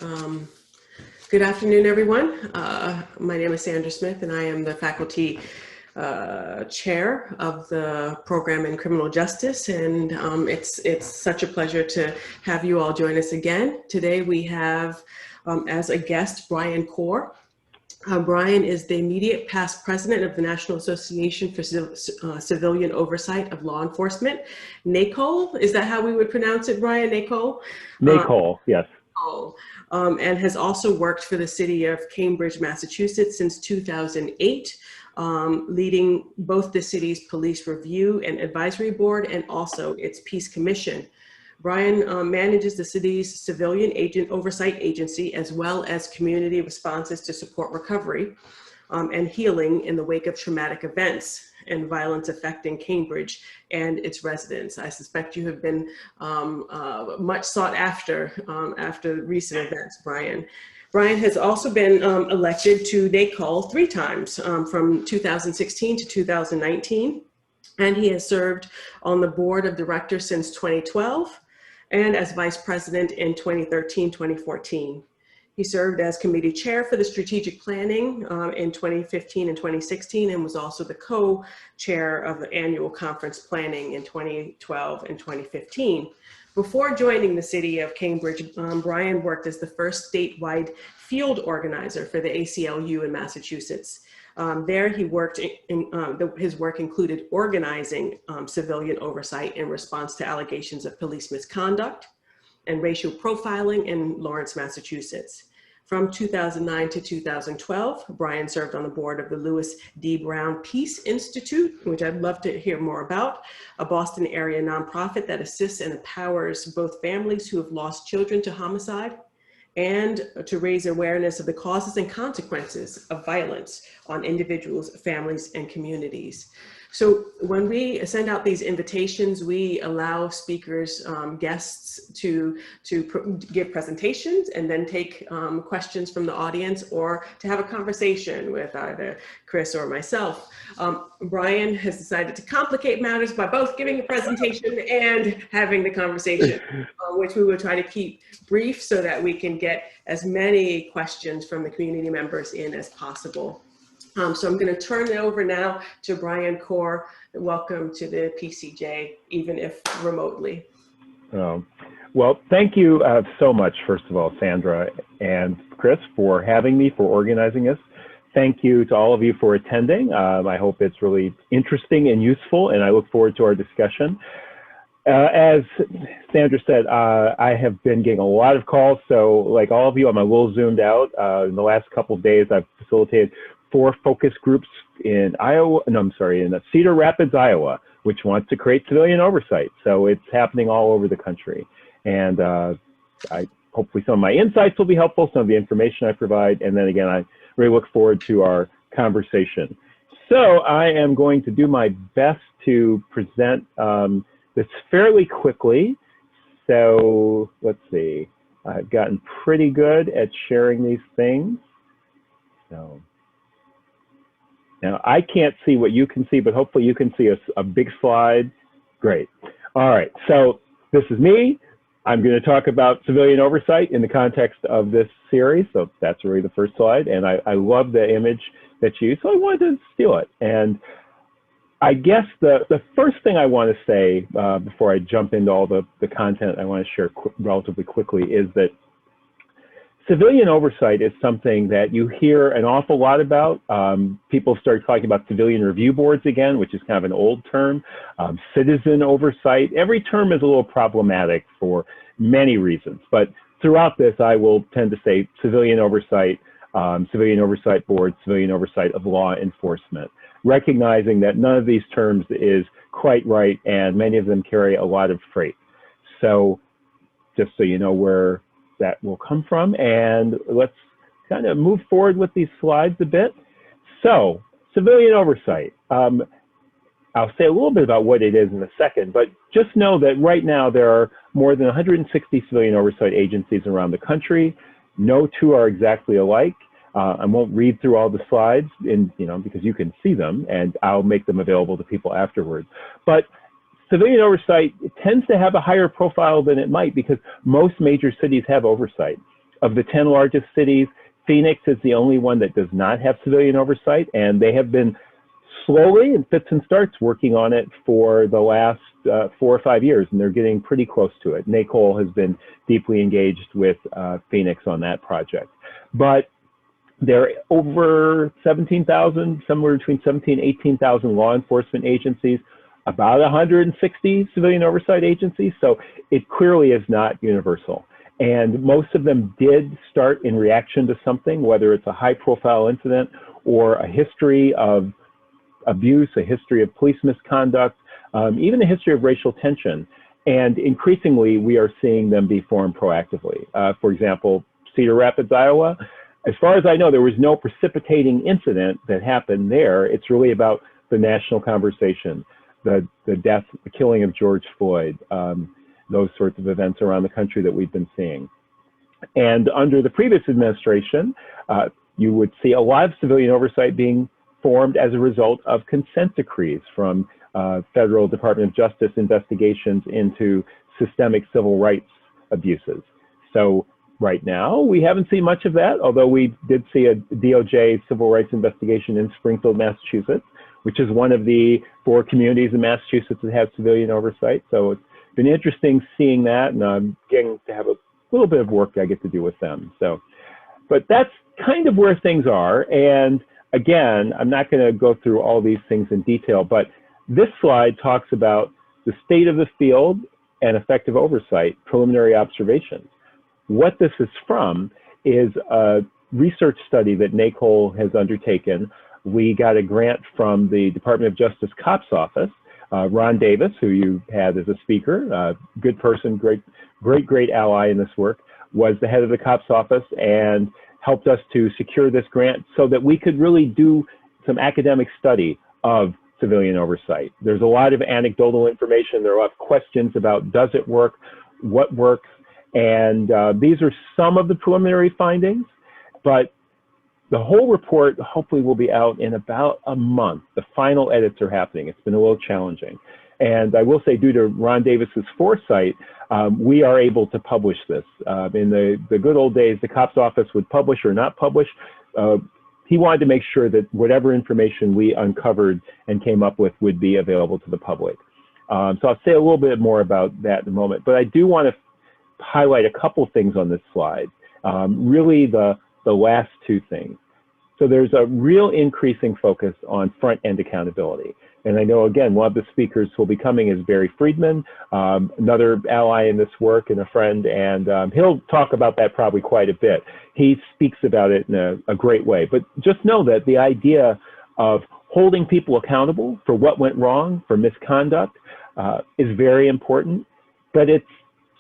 Um, Good afternoon, everyone. My name is Sandra Smith, and I am the faculty chair of the program in criminal justice. And it's such a pleasure to have you all join us again. Today we have as a guest Brian Corr. Brian is the immediate past president of the National Association for Civilian Oversight of Law Enforcement, NACOLE. Is that how we would pronounce it, Brian? NACOLE? NACOLE, yes. And has also worked for the city of Cambridge, Massachusetts since 2008, leading both the city's police review and advisory board and also its peace commission. Brian manages the city's civilian agent oversight agency, as well as community responses to support recovery and healing in the wake of traumatic events and violence affecting Cambridge and its residents. I suspect you have been much sought after after recent events, Brian. Brian has also been elected to NACOLE 3 times from 2016 to 2019, and he has served on the board of directors since 2012 and as vice president in 2013-2014. He served as committee chair for the strategic planning in 2015 and 2016, and was also the co-chair of the annual conference planning in 2012 and 2015. Before joining the city of Cambridge, Brian worked as the first statewide field organizer for the ACLU in Massachusetts. There he worked his work included organizing civilian oversight in response to allegations of police misconduct and racial profiling in Lawrence, Massachusetts. From 2009 to 2012, Brian served on the board of the Lewis D. Brown Peace Institute, which I'd love to hear more about, a Boston area nonprofit that assists and empowers both families who have lost children to homicide and to raise awareness of the causes and consequences of violence on individuals, families, and communities. So when we send out these invitations, we allow speakers, guests to give presentations and then take questions from the audience, or to have a conversation with either Chris or myself. Brian has decided to complicate matters by both giving a presentation and having the conversation, which we will try to keep brief so that we can get as many questions from the community members in as possible. So I'm going to turn it over now to Brian Corr. Welcome to the PCJ, even if remotely. Well, thank you so much, first of all, Sandra and Chris, for having me, for organizing this. Thank you to all of you for attending. I hope it's really interesting and useful, and I look forward to our discussion. As Sandra said, I have been getting a lot of calls, so like all of you, I'm a little zoomed out. In the last couple of days, I've facilitated 4 focus groups in Cedar Rapids, Iowa, which wants to create civilian oversight. So it's happening all over the country. And hopefully some of my insights will be helpful, some of the information I provide. And then again, I really look forward to our conversation. So I am going to do my best to present this fairly quickly. So let's see, I've gotten pretty good at sharing these things. So now, I can't see what you can see, but hopefully you can see a big slide. Great. All right, so this is me. I'm going to talk about civilian oversight in the context of this series. So that's really the first slide. And I love the image that you used, so I wanted to steal it. And I guess the first thing I want to say before I jump into all the content I want to share relatively quickly is that civilian oversight is something that you hear an awful lot about. People start talking about civilian review boards again, which is kind of an old term. Citizen oversight. Every term is a little problematic for many reasons. But throughout this, I will tend to say civilian oversight board, civilian oversight of law enforcement, recognizing that none of these terms is quite right, and many of them carry a lot of freight. So just so you know where that will come from, and let's kind of move forward with these slides a bit. So, civilian oversight. I'll say a little bit about what it is in a second, but just know that right now there are more than 160 civilian oversight agencies around the country. No 2 are exactly alike. I won't read through all the slides because you can see them, and I'll make them available to people afterwards. But civilian oversight tends to have a higher profile than it might because most major cities have oversight. of the 10 largest cities, Phoenix is the only one that does not have civilian oversight, and they have been slowly, in fits and starts, working on it for the last 4 or 5 years, and they're getting pretty close to it. NACOLE has been deeply engaged with Phoenix on that project. But there are over 17,000, somewhere between 17,000 and 18,000 law enforcement agencies, about 160 civilian oversight agencies, so it clearly is not universal. And most of them did start in reaction to something, whether it's a high-profile incident or a history of abuse, a history of police misconduct, even a history of racial tension. And increasingly, we are seeing them be formed proactively. For example, Cedar Rapids, Iowa, as far as I know, there was no precipitating incident that happened there. It's really about the national conversation, the death, the killing of George Floyd, those sorts of events around the country that we've been seeing. And under the previous administration, you would see a lot of civilian oversight being formed as a result of consent decrees from federal Department of Justice investigations into systemic civil rights abuses. So right now, we haven't seen much of that, although we did see a DOJ civil rights investigation in Springfield, Massachusetts, which is one of the 4 communities in Massachusetts that have civilian oversight. So it's been interesting seeing that, and I'm getting to have a little bit of work I get to do with them. So, but that's kind of where things are. And again, I'm not going to go through all these things in detail, but this slide talks about the state of the field and effective oversight, preliminary observations. What this is from is a research study that NACOLE has undertaken. We got a grant from the Department of Justice COPS office. Ron Davis, who you had as a speaker, good person, great ally in this work, was the head of the COPS office and helped us to secure this grant so that we could really do some academic study of civilian oversight. There's a lot of anecdotal information. There are a lot of questions about does it work, what works, and these are some of the preliminary findings, but the whole report hopefully will be out in about a month. The final edits are happening. It's been a little challenging. And I will say, due to Ron Davis's foresight, we are able to publish this. In the good old days, the COPS office would publish or not publish. He wanted to make sure that whatever information we uncovered and came up with would be available to the public. So I'll say a little bit more about that in a moment. But I do want to highlight a couple things on this slide. Really the last 2 things. So there's a real increasing focus on front-end accountability. And I know, again, one of the speakers who will be coming is Barry Friedman, another ally in this work and a friend, and he'll talk about that probably quite a bit. He speaks about it in a great way. But just know that the idea of holding people accountable for what went wrong, for misconduct, is very important, but it's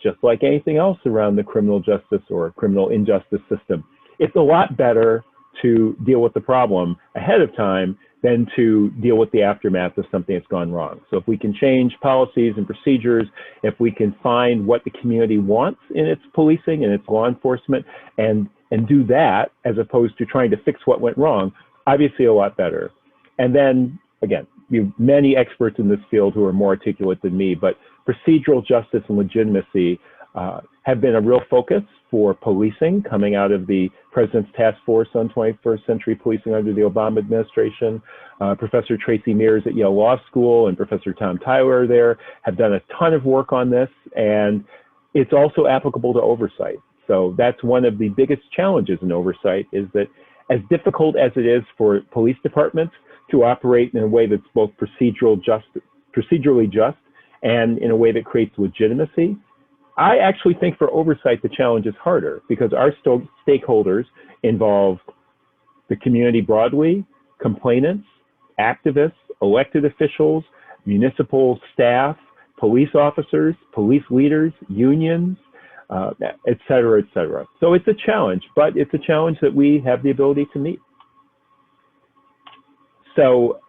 just like anything else around the criminal justice or criminal injustice system. It's a lot better to deal with the problem ahead of time than to deal with the aftermath of something that's gone wrong. So if we can change policies and procedures, if we can find what the community wants in its policing and its law enforcement and do that as opposed to trying to fix what went wrong, obviously a lot better. And then, again, you have many experts in this field who are more articulate than me, but procedural justice and legitimacy have been a real focus for policing coming out of the President's Task Force on 21st Century Policing under the Obama administration. Professor Tracy Mears at Yale Law School and Professor Tom Tyler there have done a ton of work on this, and it's also applicable to oversight. So that's one of the biggest challenges in oversight, is that as difficult as it is for police departments to operate in a way that's both procedurally just and in a way that creates legitimacy, I actually think for oversight, the challenge is harder because our stakeholders involve the community broadly, complainants, activists, elected officials, municipal staff, police officers, police leaders, unions, et cetera, et cetera. So it's a challenge, but it's a challenge that we have the ability to meet. So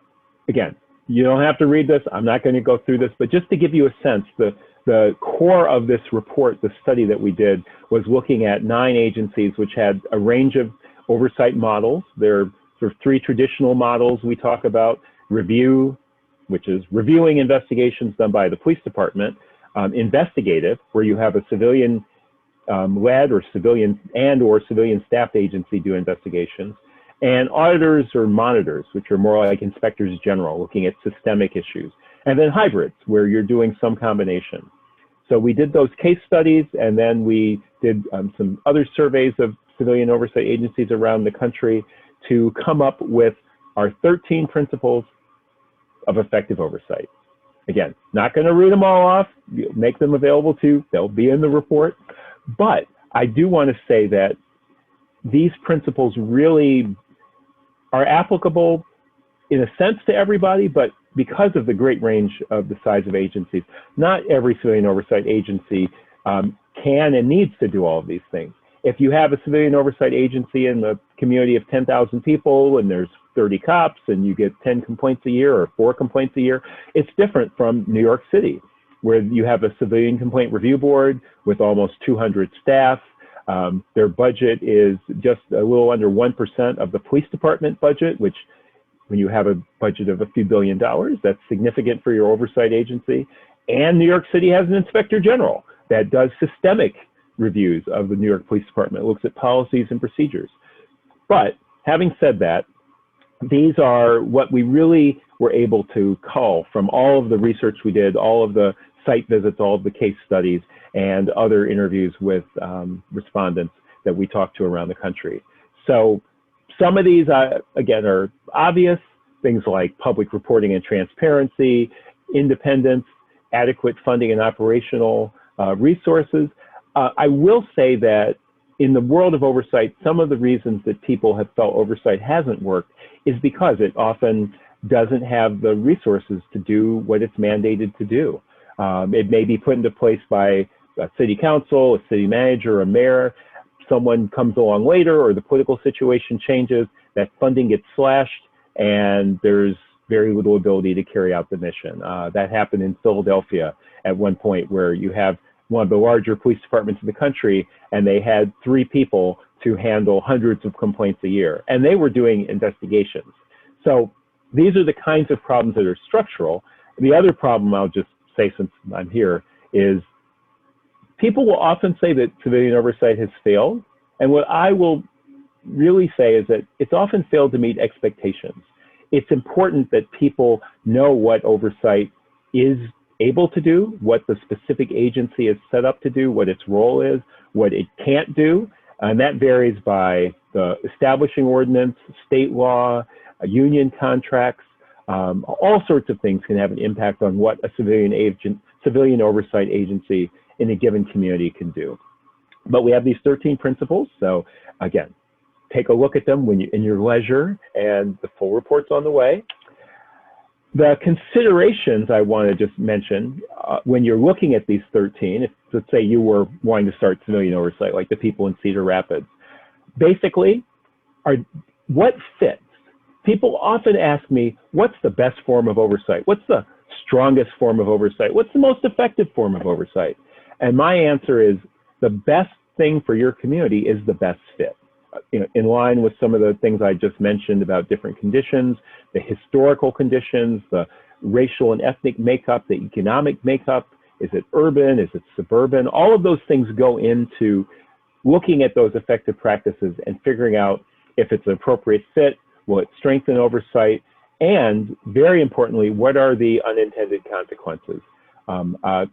again, you don't have to read this. I'm not going to go through this, but just to give you a sense, the core of this report, the study that we did, was looking at 9 agencies which had a range of oversight models. There are sort of 3 traditional models we talk about: review, which is reviewing investigations done by the police department; investigative, where you have a civilian led or civilian staffed agency do investigations, and auditors or monitors, which are more like inspectors general, looking at systemic issues, and then hybrids, where you're doing some combination. So we did those case studies, and then we did some other surveys of civilian oversight agencies around the country to come up with our 13 principles of effective oversight. Again, not going to read them all off, make them available too, they'll be in the report. But I do want to say that these principles really are applicable in a sense to everybody, but because of the great range of the size of agencies, not every civilian oversight agency can and needs to do all of these things. If you have a civilian oversight agency in a community of 10,000 people and there's 30 cops and you get 10 complaints a year or 4 complaints a year, it's different from New York City, where you have a civilian complaint review board with almost 200 staff. Their budget is just a little under 1% of the police department budget, which when you have a budget of a few $1 billion, that's significant for your oversight agency. And New York City has an inspector general that does systemic reviews of the New York Police Department, looks at policies and procedures. But having said that, these are what we really were able to cull from all of the research we did, all of the site visits, all of the case studies, and other interviews with respondents that we talked to around the country. So some of these, again, are obvious, things like public reporting and transparency, independence, adequate funding and operational resources. I will say that in the world of oversight, some of the reasons that people have felt oversight hasn't worked is because it often doesn't have the resources to do what it's mandated to do. It may be put into place by a city council, a city manager, a mayor. Someone comes along later, or the political situation changes, that funding gets slashed, and there's very little ability to carry out the mission. That happened in Philadelphia at one point, where you have one of the larger police departments in the country, and they had 3 people to handle hundreds of complaints a year, and they were doing investigations. So these are the kinds of problems that are structural. The other problem, I'll just say since I'm here, is people will often say that civilian oversight has failed, and what I will really say is that it's often failed to meet expectations. It's important that people know what oversight is able to do, what the specific agency is set up to do, what its role is, what it can't do, and that varies by the establishing ordinance, state law, union contracts. All sorts of things can have an impact on what a civilian oversight agency in a given community can do. But we have these 13 principles, so again, take a look at them when in your leisure, and the full report's on the way. The considerations I want to just mention when you're looking at these 13, if let's say you were wanting to start civilian oversight, like the people in Cedar Rapids, basically, what fits? People often ask me, what's the best form of oversight? What's the strongest form of oversight? What's the most effective form of oversight? And my answer is, the best thing for your community is the best fit. In line with some of the things I just mentioned about different conditions, the historical conditions, the racial and ethnic makeup, the economic makeup, is it urban, is it suburban? All of those things go into looking at those effective practices and figuring out if it's an appropriate fit, will it strengthen oversight, and very importantly, what are the unintended consequences? A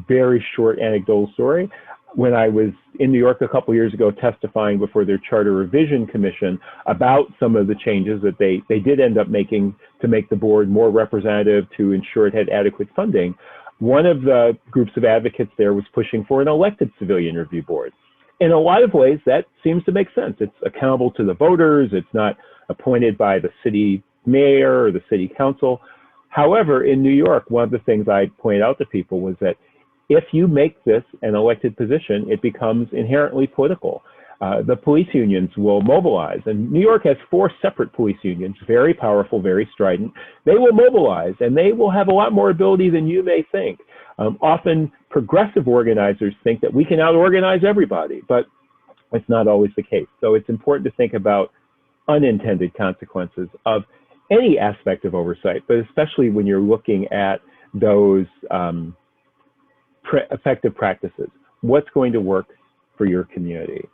very short anecdotal story. When I was in New York a couple years ago testifying before their Charter Revision Commission about some of the changes that they did end up making to make the board more representative, to ensure it had adequate funding, one of the groups of advocates there was pushing for an elected civilian review board. In a lot of ways, that seems to make sense. It's accountable to the voters. It's not appointed by the city mayor or the city council. However, in New York, one of the things I pointed out to people was that if you make this an elected position, it becomes inherently political. The police unions will mobilize, and New York has 4 separate police unions, very powerful, very strident. They will mobilize, and they will have a lot more ability than you may think. Often progressive organizers think that we can out-organize everybody, but it's not always the case. So it's important to think about unintended consequences of any aspect of oversight, but especially when you're looking at those effective practices. What's going to work? for your community.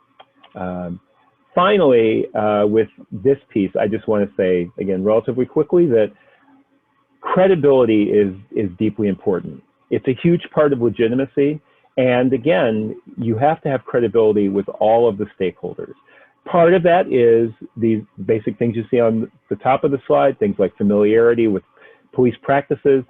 Finally, with this piece, I just want to say, again, relatively quickly, that credibility is deeply important. It's a huge part of legitimacy. And again, you have to have credibility with all of the stakeholders. Part of that is these basic things you see on the top of the slide, things like familiarity with police practices.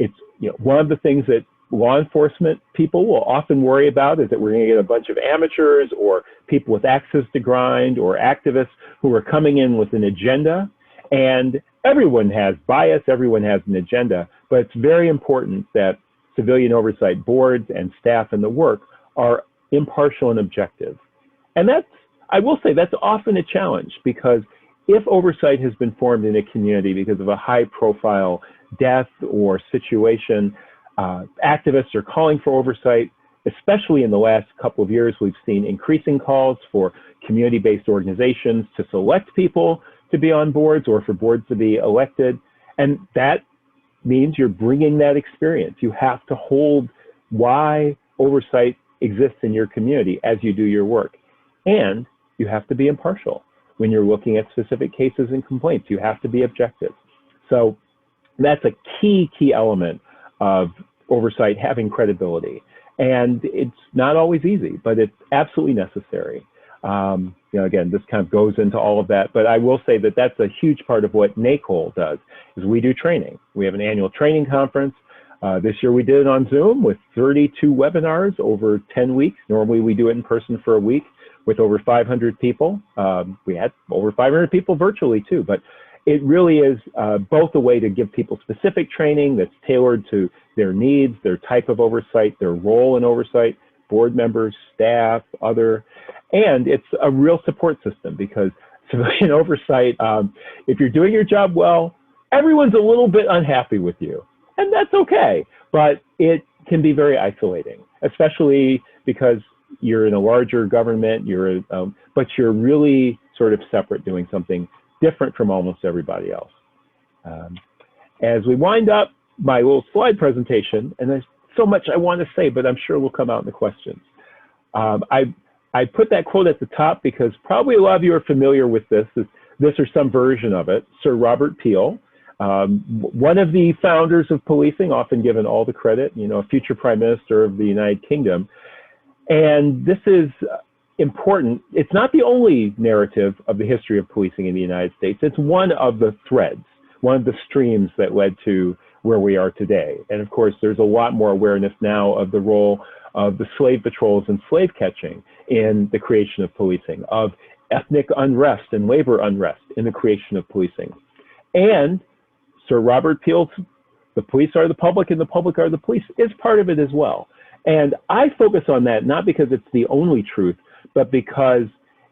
It's one of the things that law enforcement people will often worry about is that we're going to get a bunch of amateurs or people with axes to grind or activists who are coming in with an agenda. And everyone has bias, everyone has an agenda, but it's very important that civilian oversight boards and staff and the work are impartial and objective. And that's, I will say, that's often a challenge, because if oversight has been formed in a community because of a high profile death or situation, activists are calling for oversight. Especially in the last couple of years, we've seen increasing calls for community-based organizations to select people to be on boards or for boards to be elected. And that means you're bringing that experience. You have to hold why oversight exists in your community as you do your work. And you have to be impartial. When you're looking at specific cases and complaints, you have to be objective. So that's a key element of oversight, having credibility. And it's not always easy, but it's absolutely necessary. Again, this kind of goes into all of that, but I will say that that's a huge part of what NACOLE does, is we do training. We have an annual training conference. This year we did it on Zoom with 32 webinars over 10 weeks. Normally we do it in person for a week with over 500 people. We had over 500 people virtually too, but it really is both a way to give people specific training that's tailored to their needs, their type of oversight, their role in oversight, board members, staff, and it's a real support system, because civilian oversight, if you're doing your job well, everyone's a little bit unhappy with you, and that's okay, but it can be very isolating, especially because you're in a larger government, but you're really sort of separate, doing something different from almost everybody else. As we wind up my little slide presentation, and there's so much I want to say, but I'm sure will come out in the questions. I put that quote at the top because probably a lot of you are familiar with this or some version of it. Sir Robert Peel, one of the founders of policing, often given all the credit, a future Prime Minister of the United Kingdom. And this is important. It's not the only narrative of the history of policing in the United States. It's one of the threads, one of the streams that led to where we are today. And of course, there's a lot more awareness now of the role of the slave patrols and slave catching in the creation of policing, of ethnic unrest and labor unrest in the creation of policing. And Sir Robert Peel's "the police are the public and the public are the police" is part of it as well. And I focus on that not because it's the only truth, but because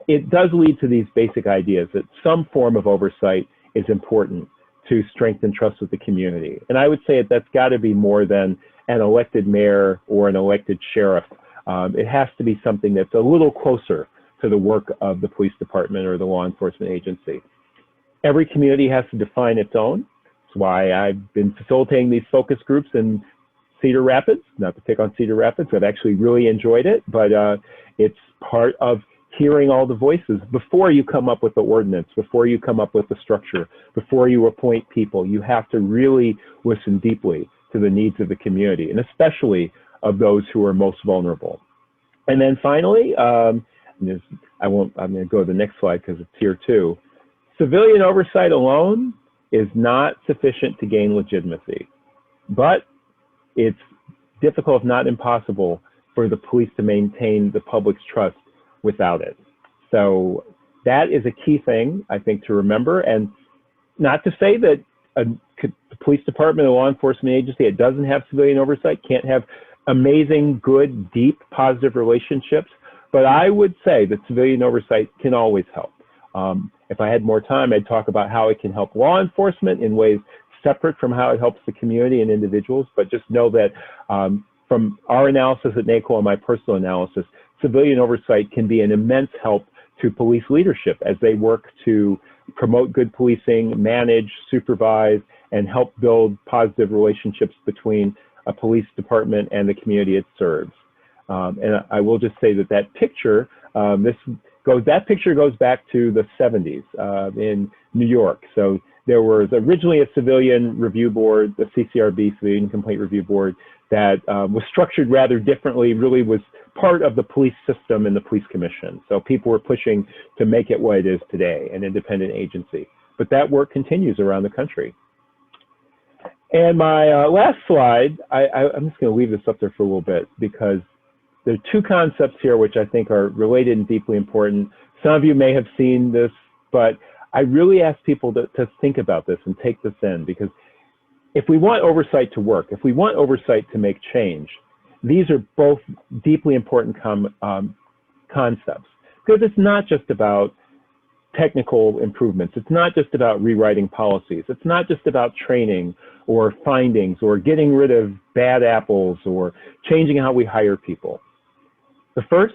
it does lead to these basic ideas that some form of oversight is important to strengthen trust with the community. And I would say that's got to be more than an elected mayor or an elected sheriff. It has to be something that's a little closer to the work of the police department or the law enforcement agency. Every community has to define its own. That's why I've been facilitating these focus groups in Cedar Rapids. Not to pick on Cedar Rapids, I've actually really enjoyed it, but it's part of hearing all the voices before you come up with the ordinance, before you come up with the structure, before you appoint people. You have to really listen deeply to the needs of the community, and especially of those who are most vulnerable. And then finally, I'm going to go to the next slide because it's here too. Civilian oversight alone is not sufficient to gain legitimacy, but it's difficult, if not impossible, for the police to maintain the public's trust without it. So that is a key thing, I think, to remember. And not to say that the police department or law enforcement agency that doesn't have civilian oversight can't have amazing, good, deep, positive relationships, but I would say that civilian oversight can always help. If I had more time, I'd talk about how it can help law enforcement in ways separate from how it helps the community and individuals, but just know that from our analysis at NACOLE and my personal analysis, civilian oversight can be an immense help to police leadership as they work to promote good policing, manage, supervise, and help build positive relationships between a police department and the community it serves. And I will just say that that picture, that picture goes back to the 70s in New York. So there was originally a civilian review board, the CCRB, Civilian Complaint Review Board, that was structured rather differently, really was part of the police system and the police commission. So people were pushing to make it what it is today, an independent agency. But that work continues around the country. And my last slide, I'm just going to leave this up there for a little bit because there are two concepts here which I think are related and deeply important. Some of you may have seen this, but I really ask people to think about this and take this in, because if we want oversight to work, if we want oversight to make change, these are both deeply important concepts. Because it's not just about technical improvements. It's not just about rewriting policies. It's not just about training or findings or getting rid of bad apples or changing how we hire people. The first,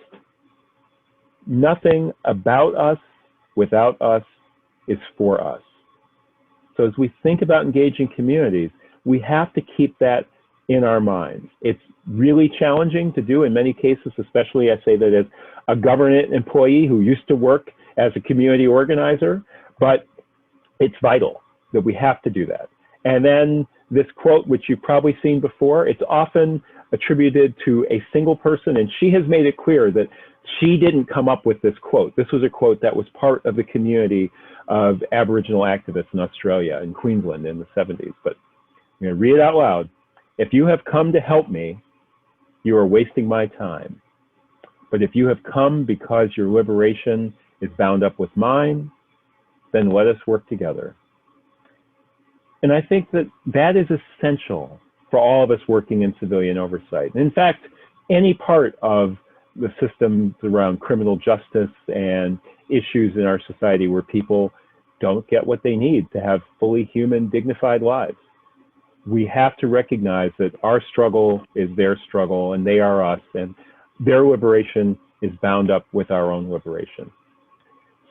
nothing about us without us is for us. So as we think about engaging communities, we have to keep that in our minds. It's really challenging to do in many cases, especially I say that as a government employee who used to work as a community organizer, but it's vital that we have to do that. And then this quote, which you've probably seen before, it's often attributed to a single person, and she has made it clear that she didn't come up with this quote. This was a quote that was part of the community of Aboriginal activists in Australia, in Queensland in the 70s. But I'm going to read it out loud. If you have come to help me, you are wasting my time. But if you have come because your liberation is bound up with mine, then let us work together. And I think that that is essential for all of us working in civilian oversight. In fact, any part of the systems around criminal justice and issues in our society where people don't get what they need to have fully human, dignified lives. We have to recognize that our struggle is their struggle and they are us, and their liberation is bound up with our own liberation.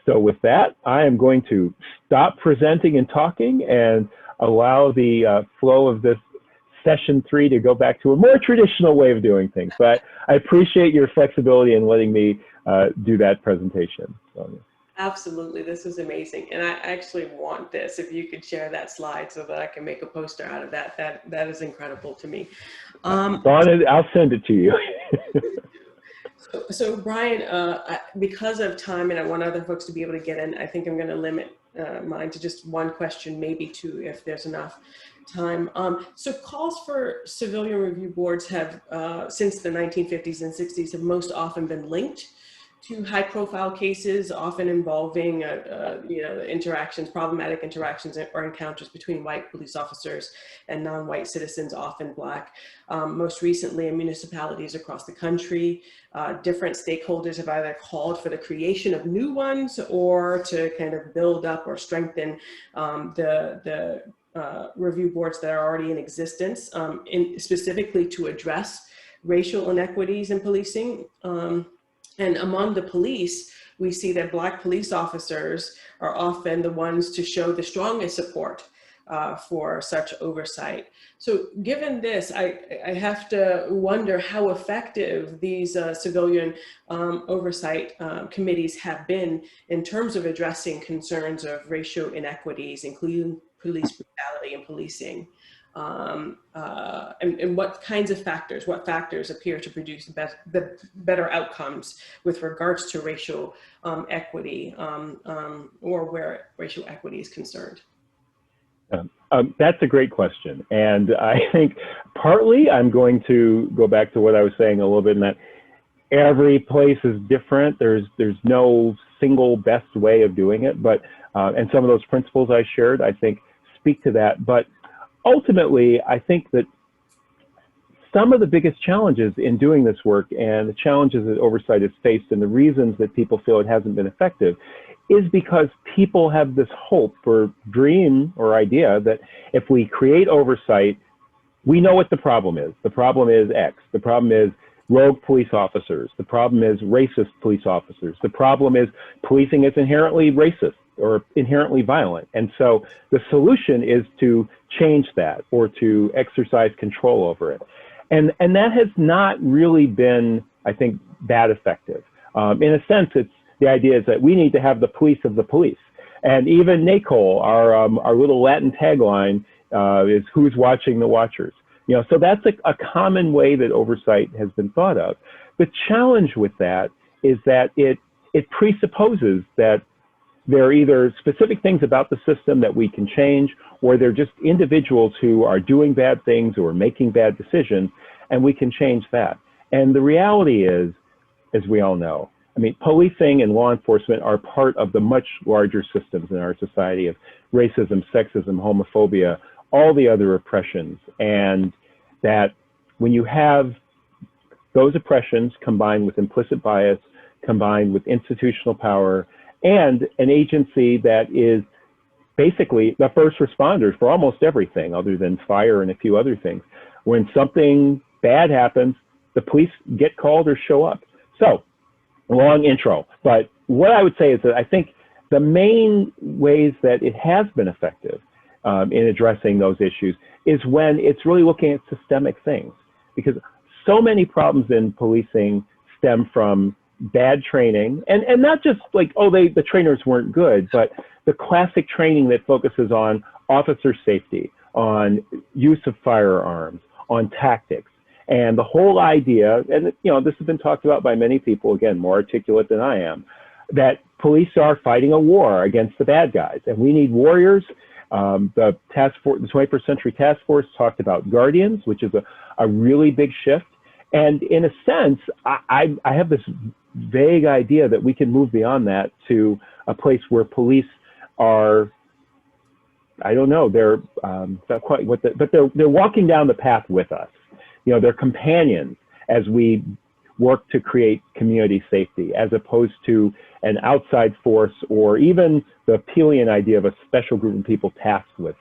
So with that, I am going to stop presenting and talking and allow the flow of this session 3 to go back to a more traditional way of doing things. But I appreciate your flexibility in letting me do that presentation. So, absolutely, this is amazing. And I actually want this, if you could share that slide so that I can make a poster out of that. That is incredible to me. I'll send it to you. So Brian, because of time and I want other folks to be able to get in, I think I'm going to limit mine to just one question, maybe two, if there's enough time. So calls for civilian review boards have, since the 1950s and 60s, have most often been linked to high-profile cases, often involving problematic interactions or encounters between white police officers and non-white citizens, often Black. Most recently, in municipalities across the country, different stakeholders have either called for the creation of new ones or to kind of build up or strengthen the review boards that are already in existence, specifically to address racial inequities in policing. And among the police, we see that Black police officers are often the ones to show the strongest support for such oversight. So given this, I have to wonder how effective these civilian oversight committees have been in terms of addressing concerns of racial inequities, including police brutality and policing. And what kinds of factors, appear to produce the better outcomes with regards to racial equity or where racial equity is concerned? That's a great question. And I think partly I'm going to go back to what I was saying a little bit in that every place is different. There's no single best way of doing it, but and some of those principles I shared, I think, speak to that. But ultimately, I think that some of the biggest challenges in doing this work and the challenges that oversight has faced and the reasons that people feel it hasn't been effective is because people have this hope or dream or idea that if we create oversight, we know what the problem is. The problem is X. The problem is rogue police officers. The problem is racist police officers. The problem is policing is inherently racist or inherently violent. And so the solution is to change that or to exercise control over it. And that has not really been, I think, that effective. In a sense, the idea is that we need to have the police of the police. And even NACOLE, our little Latin tagline, is who's watching the watchers. So that's a common way that oversight has been thought of. The challenge with that is that it presupposes that there are either specific things about the system that we can change, or they're just individuals who are doing bad things or making bad decisions, and we can change that. And the reality is, as we all know, I mean, policing and law enforcement are part of the much larger systems in our society of racism, sexism, homophobia, all the other oppressions. And that when you have those oppressions combined with implicit bias, combined with institutional power, and an agency that is basically the first responders for almost everything other than fire and a few other things. When something bad happens, the police get called or show up. So, long intro, but what I would say is that I think the main ways that it has been effective in addressing those issues is when it's really looking at systemic things, because so many problems in policing stem from bad training, and not just like, oh, the trainers weren't good, but the classic training that focuses on officer safety, on use of firearms, on tactics. And the whole idea, and this has been talked about by many people, again, more articulate than I am, that police are fighting a war against the bad guys, and we need warriors. The 21st Century Task Force talked about guardians, which is a really big shift. And in a sense, I have this vague idea that we can move beyond that to a place where police are, I don't know, they're not quite what, but they're walking down the path with us. They're companions as we work to create community safety, as opposed to an outside force, or even the Pelian idea of a special group of people tasked with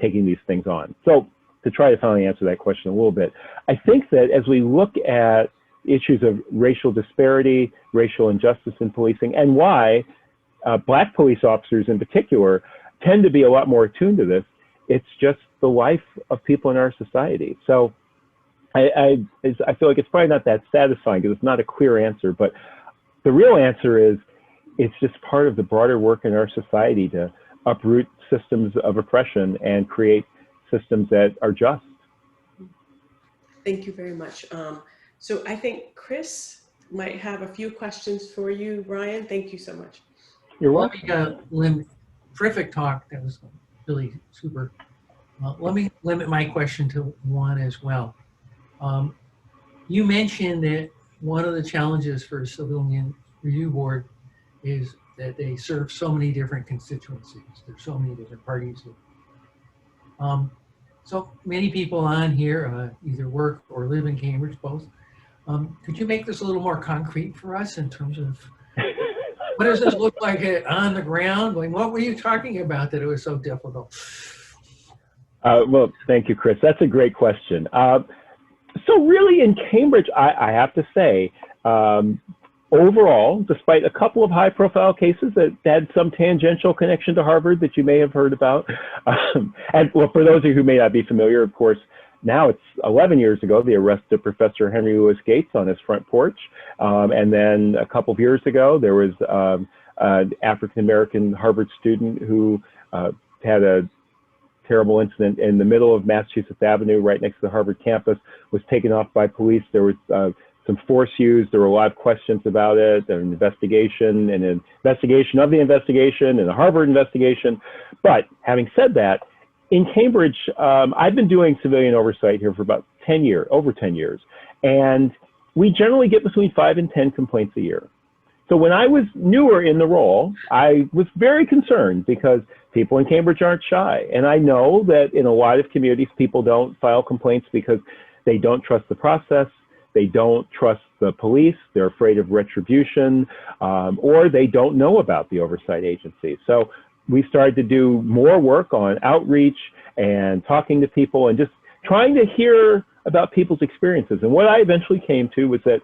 taking these things on. So to try to finally answer that question a little bit, I think that as we look at issues of racial disparity, racial injustice in policing, and why Black police officers in particular tend to be a lot more attuned to this, it's just the life of people in our society. So I feel like it's probably not that satisfying because it's not a clear answer, but the real answer is it's just part of the broader work in our society to uproot systems of oppression and create systems that are just. Thank you very much. So I think Chris might have a few questions for you, Brian. Thank you so much. You're welcome. Lynn, terrific talk. That was really super. Let me limit my question to one as well. You mentioned that one of the challenges for a civilian review board is that they serve so many different constituencies. There's so many different parties. So many people on here either work or live in Cambridge, both. Could you make this a little more concrete for us in terms of what does this look like on the ground? Like, what were you talking about that it was so difficult? Well, thank you, Chris. That's a great question. So really in Cambridge, I have to say, overall, despite a couple of high-profile cases that had some tangential connection to Harvard that you may have heard about, and well, for those of you who may not be familiar, of course, now it's 11 years ago, they arrested Professor Henry Louis Gates on his front porch. And then a couple of years ago, there was an African-American Harvard student who had a terrible incident in the middle of Massachusetts Avenue, right next to the Harvard campus, was taken off by police. There was some force used. There were a lot of questions about it, an investigation and an investigation of the investigation and a Harvard investigation. But having said that, in Cambridge, I've been doing civilian oversight here for about 10 years, over 10 years. And we generally get between 5 and 10 complaints a year. So when I was newer in the role, I was very concerned because people in Cambridge aren't shy. And I know that in a lot of communities, people don't file complaints because they don't trust the process, they don't trust the police, they're afraid of retribution, or they don't know about the oversight agency. So we started to do more work on outreach and talking to people and just trying to hear about people's experiences. And what I eventually came to was that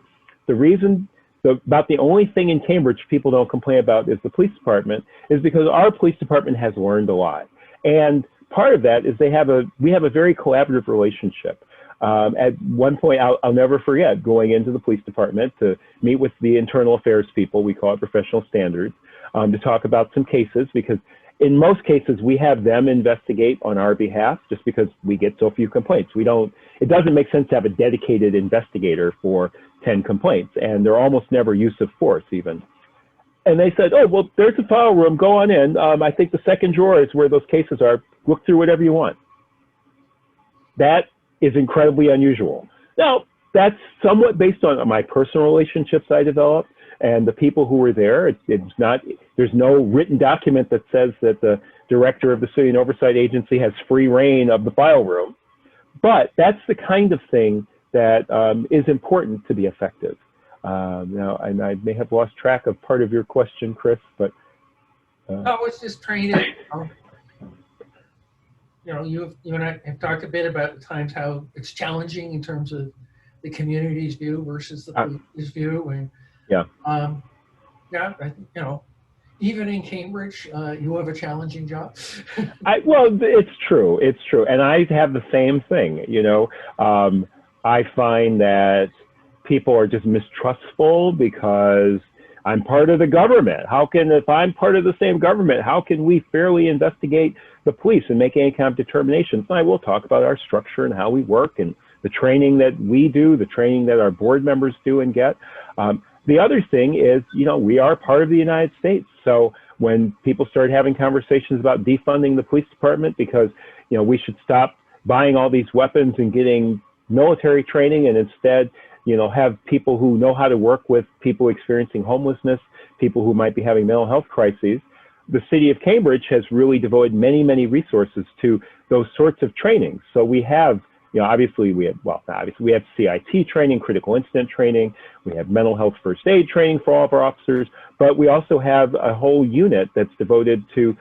the reason about the only thing in Cambridge people don't complain about is the police department is because our police department has learned a lot. And part of that is we have a very collaborative relationship. At one point, I'll never forget going into the police department to meet with the internal affairs people, we call it professional standards, to talk about some cases, because in most cases we have them investigate on our behalf just because we get so few complaints. It doesn't make sense to have a dedicated investigator for 10 complaints, and they're almost never use of force even. And they said, oh, well, there's a file room, go on in. I think the second drawer is where those cases are. Look through whatever you want. That is incredibly unusual. Now, that's somewhat based on my personal relationships I developed and the people who were there. There's no written document that says that the director of the City and Oversight Agency has free reign of the file room. But that's the kind of thing that is important to be effective. Now, and I may have lost track of part of your question, Chris, but. I was just trying to, you and I have talked a bit about the times how it's challenging in terms of the community's view versus the police's view. And, yeah. Yeah, I think, even in Cambridge, you have a challenging job. Well, it's true. It's true. And I have the same thing, I find that people are just mistrustful because I'm part of the government. If I'm part of the same government, how can we fairly investigate the police and make any kind of determinations? And I will talk about our structure and how we work and the training that we do, the training that our board members do and get. The other thing is, we are part of the United States. So when people started having conversations about defunding the police department because, we should stop buying all these weapons and getting military training and instead, have people who know how to work with people experiencing homelessness, people who might be having mental health crises, the city of Cambridge has really devoted many, many resources to those sorts of trainings. So we have, obviously we have CIT training, critical incident training, we have mental health first aid training for all of our officers, but we also have a whole unit that's devoted to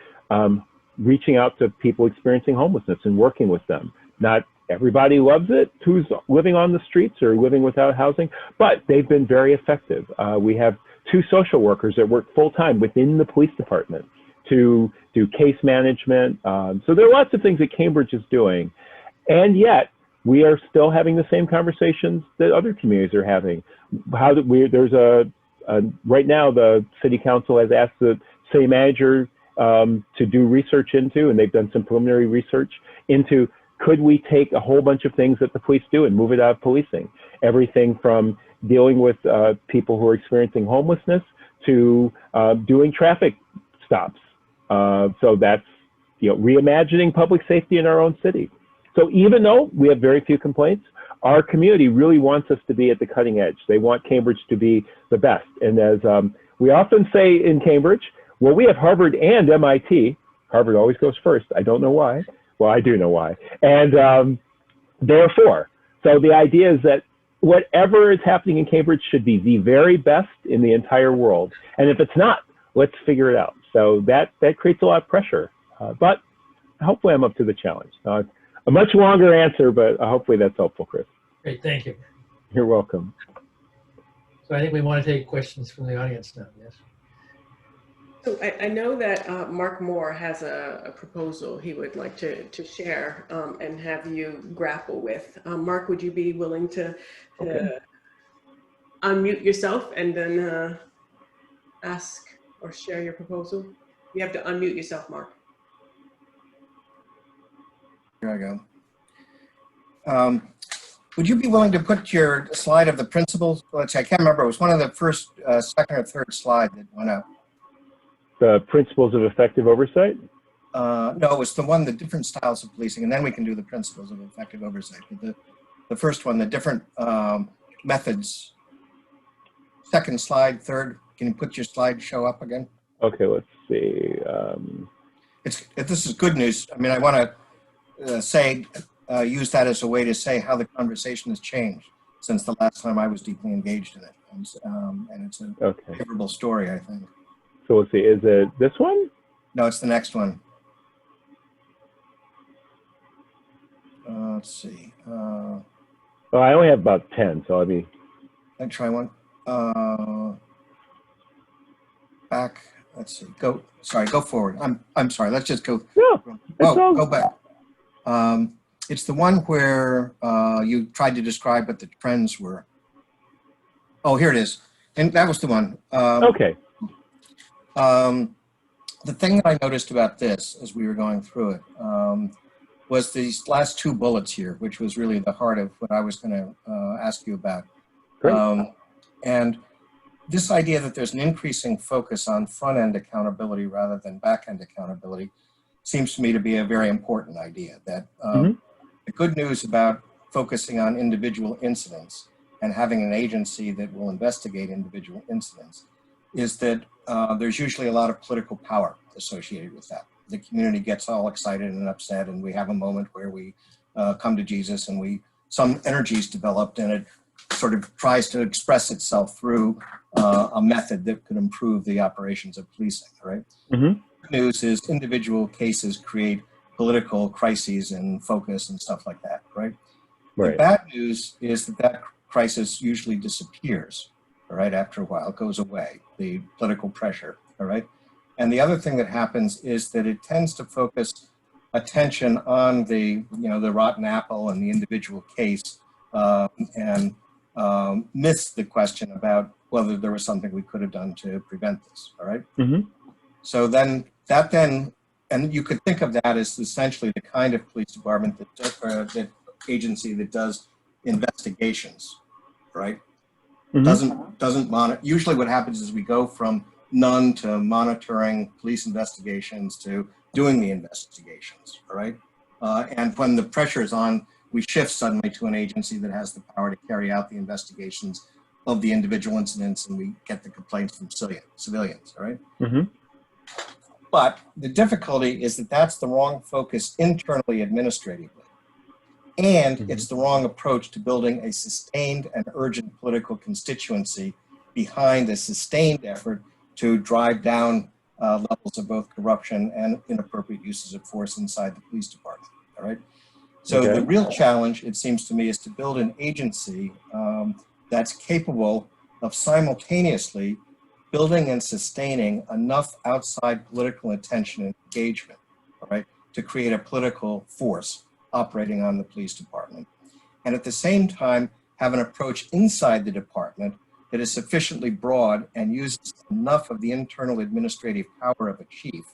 reaching out to people experiencing homelessness and working with them. Not everybody loves it who's living on the streets or living without housing, but they've been very effective. We have 2 social workers that work full-time within the police department to do case management. So there are lots of things that Cambridge is doing, and yet we are still having the same conversations that other communities are having. Right now the city council has asked the city manager to do research into, and they've done some preliminary research into, could we take a whole bunch of things that the police do and move it out of policing? Everything from dealing with people who are experiencing homelessness to doing traffic stops. So that's, reimagining public safety in our own city. So even though we have very few complaints, our community really wants us to be at the cutting edge. They want Cambridge to be the best. And as we often say in Cambridge, well, we have Harvard and MIT. Harvard always goes first. I don't know why. Well, I do know why. And therefore, so the idea is that whatever is happening in Cambridge should be the very best in the entire world. And if it's not, let's figure it out. So that creates a lot of pressure. But hopefully I'm up to the challenge. A much longer answer, but hopefully that's helpful, Chris. Great, thank you. You're welcome. So I think we want to take questions from the audience now, yes? So I know that Mark Moore has a proposal he would like to share and have you grapple with. Mark, would you be willing to unmute yourself and then ask or share your proposal? You have to unmute yourself, Mark. Here I go. Would you be willing to put your slide of the principles? Let's see, I can't remember. It was one of the first, second or third slide that went up. The principles of effective oversight? No, it was the different styles of policing, and then we can do the principles of effective oversight. But the first one, the different methods. Second slide, third. Can you put your slide show up again? Okay, let's see. This is good news. I mean, I want to use that as a way to say how the conversation has changed since the last time I was deeply engaged in it. And it's a favorable story, I think. So let's see, is it this one? No, it's the next one. Let's see. Oh, I only have about 10, so let me try one. Back. Let's see. Go. Sorry. Go forward. I'm sorry. Let's just go. No, go back. it's the one where you tried to describe what the trends were. Oh, here it is. And that was the one. Okay. The thing that I noticed about this as we were going through it was these last two bullets here, which was really the heart of what I was going to ask you about. Great. And this idea that there's an increasing focus on front-end accountability rather than back-end accountability seems to me to be a very important idea. That the good news about focusing on individual incidents and having an agency that will investigate individual incidents is that there's usually a lot of political power associated with that. The community gets all excited and upset, and we have a moment where we come to Jesus, and some energy's developed, and it sort of tries to express itself through a method that could improve the operations of policing, right? The good news is individual cases create political crises and focus and stuff like that, right? The bad news is that crisis usually disappears, all right, after a while. It goes away, the political pressure, all right? And the other thing that happens is that it tends to focus attention on the rotten apple and the individual case, and miss the question about whether there was something we could have done to prevent this, all right? So then, and you could think of that as essentially the kind of police department that agency that does investigations, right? Doesn't monitor. Usually what happens is we go from none to monitoring police investigations to doing the investigations, all right? And when the pressure is on, we shift suddenly to an agency that has the power to carry out the investigations of the individual incidents, and we get the complaints from civilians, all right? But the difficulty is that that's the wrong focus internally administratively. And it's the wrong approach to building a sustained and urgent political constituency behind a sustained effort to drive down levels of both corruption and inappropriate uses of force inside the police department, all right? So the real challenge, it seems to me, is to build an agency that's capable of simultaneously building and sustaining enough outside political attention and engagement, all right, to create a political force operating on the police department. And at the same time, have an approach inside the department that is sufficiently broad and uses enough of the internal administrative power of a chief,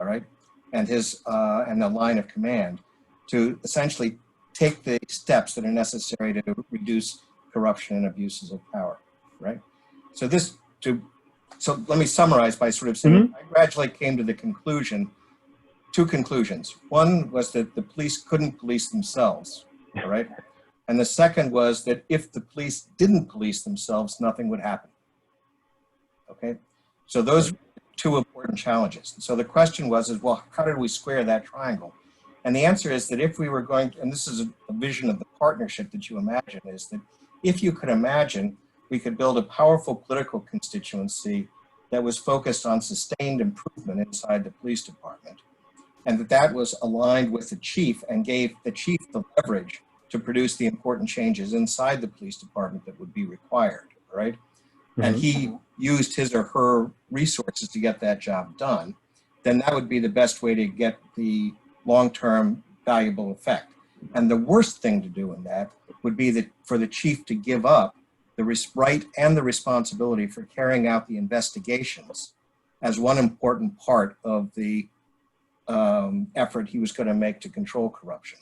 all right, and and the line of command to essentially take the steps that are necessary to reduce corruption and abuses of power, right? So let me summarize by sort of saying, I gradually came to the conclusion, two conclusions. One was that the police couldn't police themselves, all right? And the second was that if the police didn't police themselves, nothing would happen, okay? So those are two important challenges. So the question was, well, how did we square that triangle? And the answer is that if we were going to, and this is a vision of the partnership that you imagine, is that if you could imagine, we could build a powerful political constituency that was focused on sustained improvement inside the police department, and that was aligned with the chief and gave the chief the leverage to produce the important changes inside the police department that would be required, right? And he used his or her resources to get that job done, then that would be the best way to get the long-term valuable effect. And the worst thing to do in that would be that for the chief to give up the right and the responsibility for carrying out the investigations as one important part of the effort he was going to make to control corruption,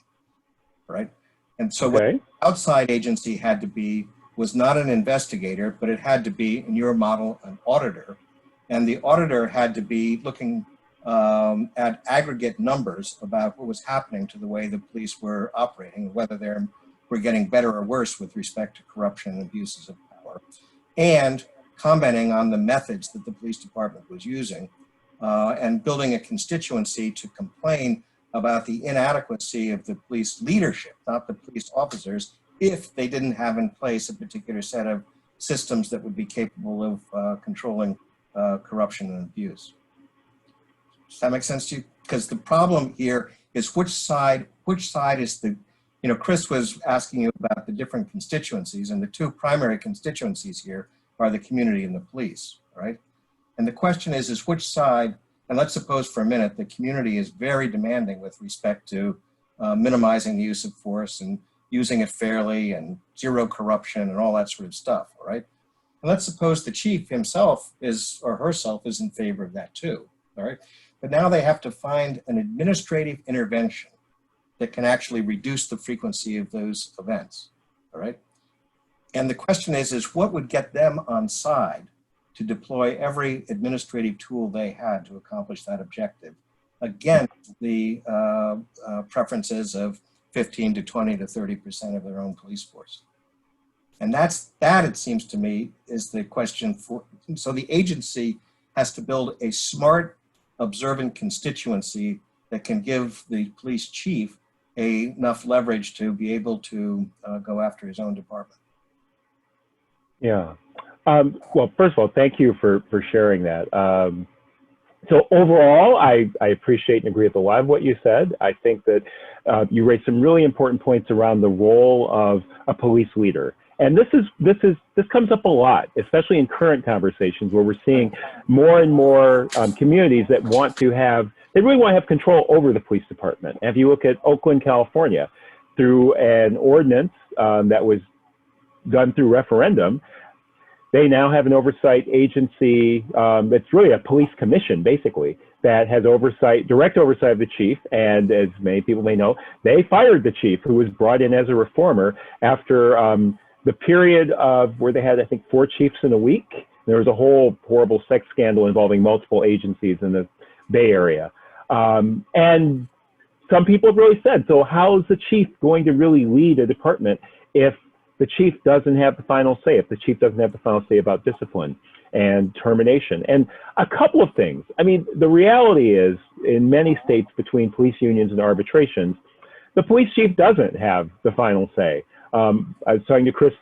right? And so what the outside agency had to be was not an investigator, but it had to be, in your model, an auditor. And the auditor had to be looking at aggregate numbers about what was happening to the way the police were operating, whether they were getting better or worse with respect to corruption and abuses of power, and commenting on the methods that the police department was using, and building a constituency to complain about the inadequacy of the police leadership, not the police officers, if they didn't have in place a particular set of systems that would be capable of controlling corruption and abuse. Does that make sense to you? Because the problem here is which side is the, Chris was asking you about the different constituencies, and the two primary constituencies here are the community and the police, right? And the question is which side, and let's suppose for a minute the community is very demanding with respect to minimizing the use of force and using it fairly and zero corruption and all that sort of stuff, all right? And let's suppose the chief himself is, or herself is in favor of that too, all right? But now they have to find an administrative intervention that can actually reduce the frequency of those events, all right? And the question is what would get them on side to deploy every administrative tool they had to accomplish that objective against the preferences of 15 to 20 to 30% of their own police force? And that, it seems to me, is the question for, so the agency has to build a smart, observant constituency that can give the police chief enough leverage to be able to go after his own department. Yeah. Well, first of all, thank you for sharing that. So overall, I appreciate and agree with a lot of what you said. I think that you raised some really important points around the role of a police leader. And this comes up a lot, especially in current conversations where we're seeing more and more communities that they really want to have control over the police department. And if you look at Oakland, California, through an ordinance that was done through referendum, they now have an oversight agency that's really a police commission, basically, that has direct oversight of the chief. And as many people may know, they fired the chief, who was brought in as a reformer after the period of where they had, I think, 4 chiefs in a week. There was a whole horrible sex scandal involving multiple agencies in the Bay Area. And some people have really said, so how is the chief going to really lead a department if the chief doesn't have the final say, if the chief doesn't have the final say about discipline and termination? And a couple of things. I mean, the reality is, in many states between police unions and arbitrations, the police chief doesn't have the final say. I was talking to Chris,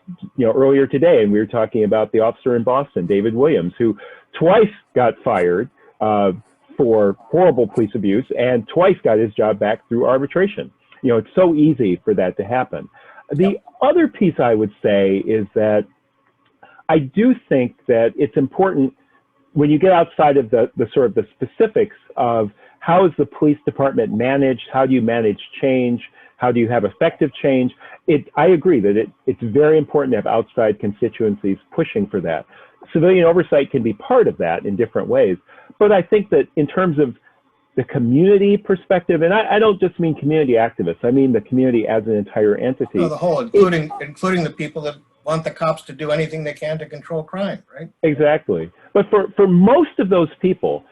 earlier today, and we were talking about the officer in Boston, David Williams, who twice got fired for horrible police abuse and twice got his job back through arbitration. It's so easy for that to happen. The other piece I would say is that I do think that it's important when you get outside of the sort of the specifics of how is the police department managed, how do you manage change, how do you have effective change? I agree that it's very important to have outside constituencies pushing for that. Civilian oversight can be part of that in different ways. But I think that in terms of the community perspective, and I don't just mean community activists, I mean the community as an entire entity. No, the whole, including the people that want the cops to do anything they can to control crime, right? Exactly. But for most of those people,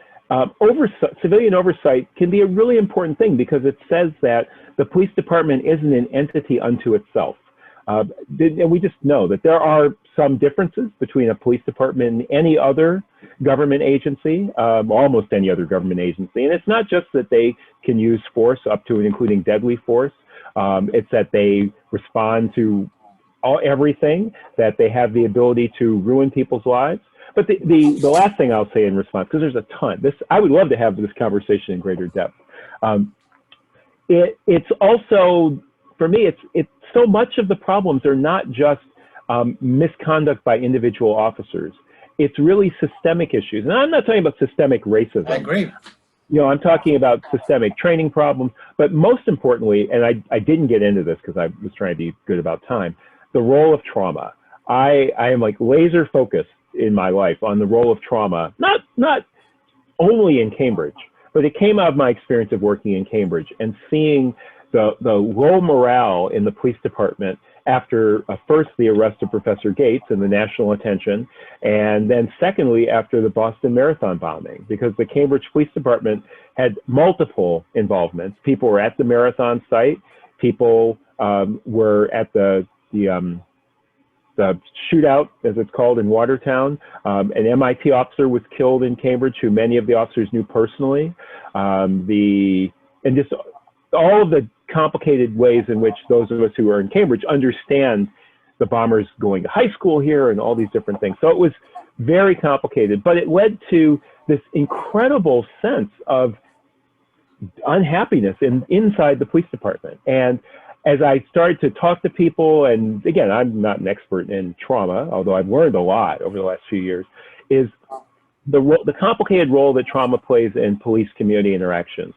civilian oversight can be a really important thing because it says that the police department isn't an entity unto itself. And we just know that there are some differences between a police department and any other government agency, almost any other government agency. And it's not just that they can use force up to and including deadly force. It's that they respond to everything, that they have the ability to ruin people's lives. But the last thing I'll say in response, because there's a ton, I would love to have this conversation in greater depth. It's also, for me, it's so much of the problems are not just misconduct by individual officers. It's really systemic issues. And I'm not talking about systemic racism. I agree. I'm talking about systemic training problems, but most importantly, and I didn't get into this because I was trying to be good about time, the role of trauma. I am like laser focused in my life on the role of trauma, not only in Cambridge, but it came out of my experience of working in Cambridge and seeing the low morale in the police department after first the arrest of Professor Gates and the national attention, and then secondly after the Boston Marathon bombing, because the Cambridge Police Department had multiple involvements. People were at the marathon site, people were at the shootout, as it's called, in Watertown. An MIT officer was killed in Cambridge, who many of the officers knew personally. And just all of the complicated ways in which those of us who are in Cambridge understand the bombers going to high school here and all these different things. So it was very complicated, but it led to this incredible sense of unhappiness inside the police department. And as I started to talk to people, and again, I'm not an expert in trauma, although I've learned a lot over the last few years, is the complicated role that trauma plays in police community interactions.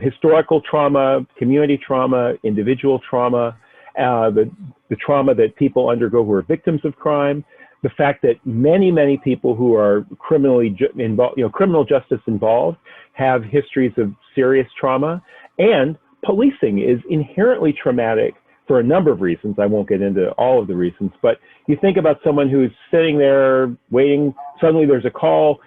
historical trauma, community trauma, individual trauma, the trauma that people undergo who are victims of crime, the fact that many people who are criminally involved, criminal justice involved, have histories of serious trauma, and policing is inherently traumatic for a number of reasons. I won't get into all of the reasons, but you think about someone who's sitting there waiting, suddenly there's a call,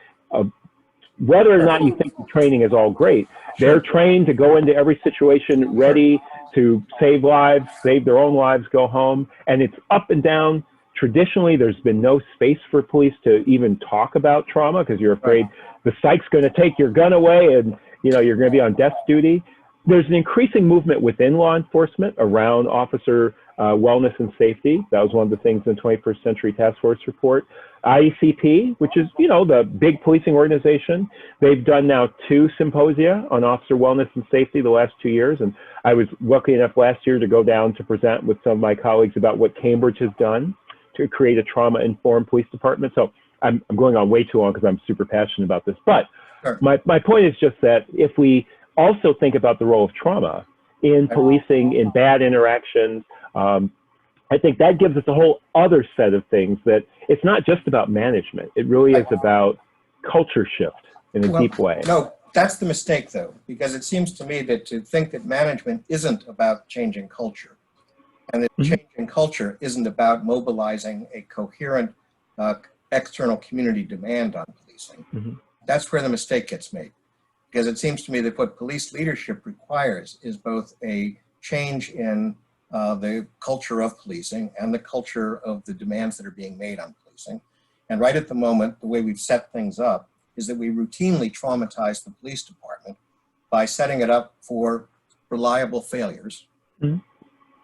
whether or not you think the training is all great, they're trained to go into every situation ready to save lives, save their own lives, go home, and it's up and down. Traditionally, there's been no space for police to even talk about trauma because you're afraid the psych's going to take your gun away and you're going to be on desk duty. There's an increasing movement within law enforcement around officer wellness and safety. That was one of the things in the 21st Century Task Force report. IECP, which is, the big policing organization, they've done now 2 symposia on officer wellness and safety the last 2 years. And I was lucky enough last year to go down to present with some of my colleagues about what Cambridge has done to create a trauma-informed police department. So I'm going on way too long because I'm super passionate about this. But my point is just that if we also think about the role of trauma in policing, in bad interactions, I think that gives us a whole other set of things that it's not just about management. It really is about culture shift in a deep way. No, that's the mistake though, because it seems to me that to think that management isn't about changing culture, and that changing culture isn't about mobilizing a coherent external community demand on policing. That's where the mistake gets made. Because it seems to me that what police leadership requires is both a change in the culture of policing and the culture of the demands that are being made on policing. And right at the moment, the way we've set things up is that we routinely traumatize the police department by setting it up for reliable failures,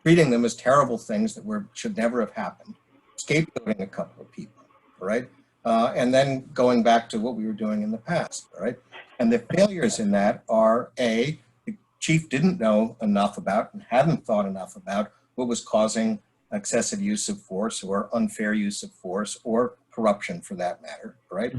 treating them as terrible things that should never have happened, scapegoating a couple of people, right? And then going back to what we were doing in the past, right? And the failures in that are the chief didn't know enough about and hadn't thought enough about what was causing excessive use of force or unfair use of force or corruption for that matter, right?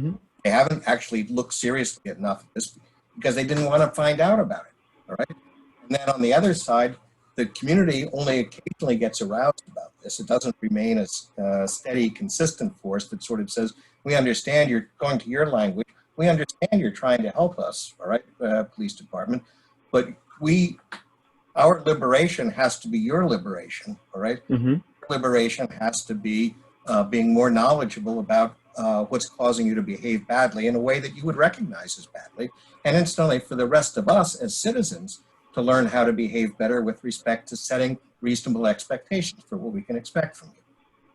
They haven't actually looked seriously enough at this because they didn't want to find out about it, all right? And then on the other side, the community only occasionally gets aroused about this. It doesn't remain a steady, consistent force that sort of says, we understand you're going to your language. We understand you're trying to help us, all right, police department, but our liberation has to be your liberation, all right? Liberation has to be being more knowledgeable about what's causing you to behave badly in a way that you would recognize as badly. And incidentally, for the rest of us as citizens to learn how to behave better with respect to setting reasonable expectations for what we can expect from you,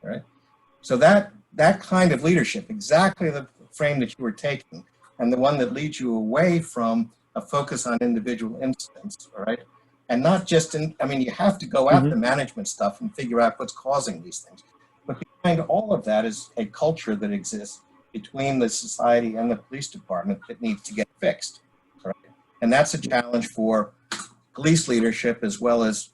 all right? So that kind of leadership, exactly the frame that you were taking, and the one that leads you away from a focus on individual incidents, all right? And not just you have to go at the management stuff and figure out what's causing these things. But behind all of that is a culture that exists between the society and the police department that needs to get fixed, right? And that's a challenge for police leadership as well as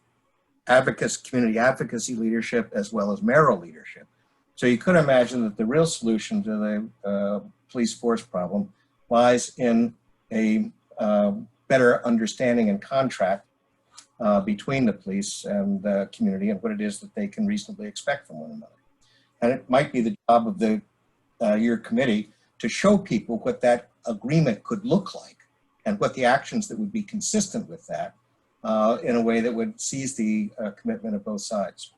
community advocacy leadership as well as mayoral leadership. So you could imagine that the real solution to the police force problem lies in a better understanding and contract between the police and the community and what it is that they can reasonably expect from one another. And it might be the job of your committee to show people what that agreement could look like and what the actions that would be consistent with that in a way that would seize the commitment of both sides.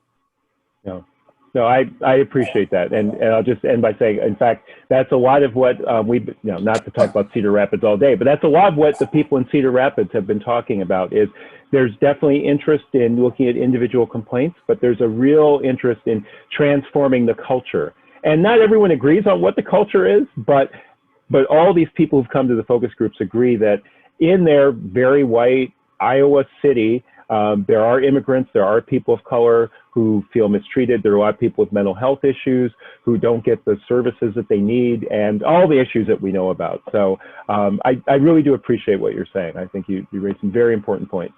No, I appreciate that. And I'll just end by saying, in fact, that's a lot of what not to talk about Cedar Rapids all day, but that's a lot of what the people in Cedar Rapids have been talking about is there's definitely interest in looking at individual complaints, but there's a real interest in transforming the culture. And not everyone agrees on what the culture is, but all these people who've come to the focus groups agree that in their very white Iowa city, there are immigrants, there are people of color who feel mistreated. There are a lot of people with mental health issues who don't get the services that they need and all the issues that we know about. So I really do appreciate what you're saying. I think you raised some very important points.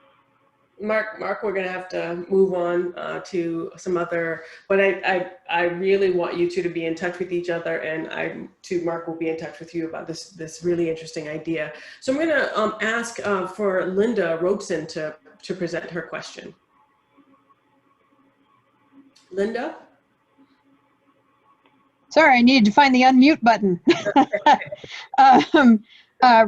Mark, we're going to have to move on to some other, but I really want you two to be in touch with each other, and Mark will be in touch with you about this really interesting idea. So I'm going to ask for Linda Robeson to present her question. Linda? Sorry, I needed to find the unmute button.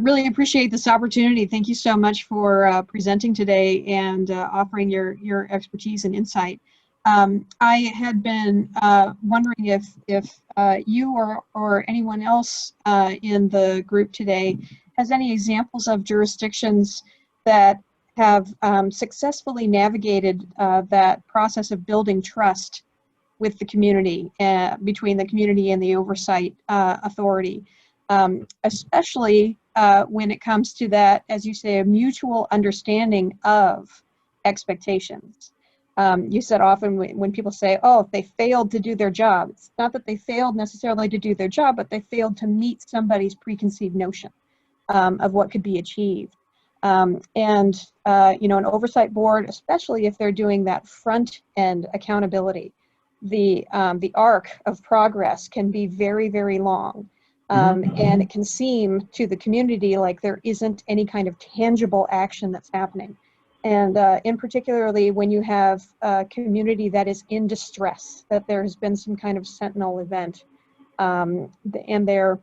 Really appreciate this opportunity. Thank you so much for presenting today and offering your expertise and insight. I had been wondering if you or anyone else in the group today has any examples of jurisdictions that have successfully navigated that process of building trust with the community, between the community and the oversight authority, especially when it comes to that, as you say, a mutual understanding of expectations. You said often when people say, oh, they failed to do their job, it's not that they failed necessarily to do their job, but they failed to meet somebody's preconceived notion of what could be achieved. You know, an oversight board, especially if they're doing that front end accountability, the arc of progress can be very, very long. And it can seem to the community like there isn't any kind of tangible action that's happening. And in particularly when you have a community that is in distress, that there has been some kind of sentinel event, and they're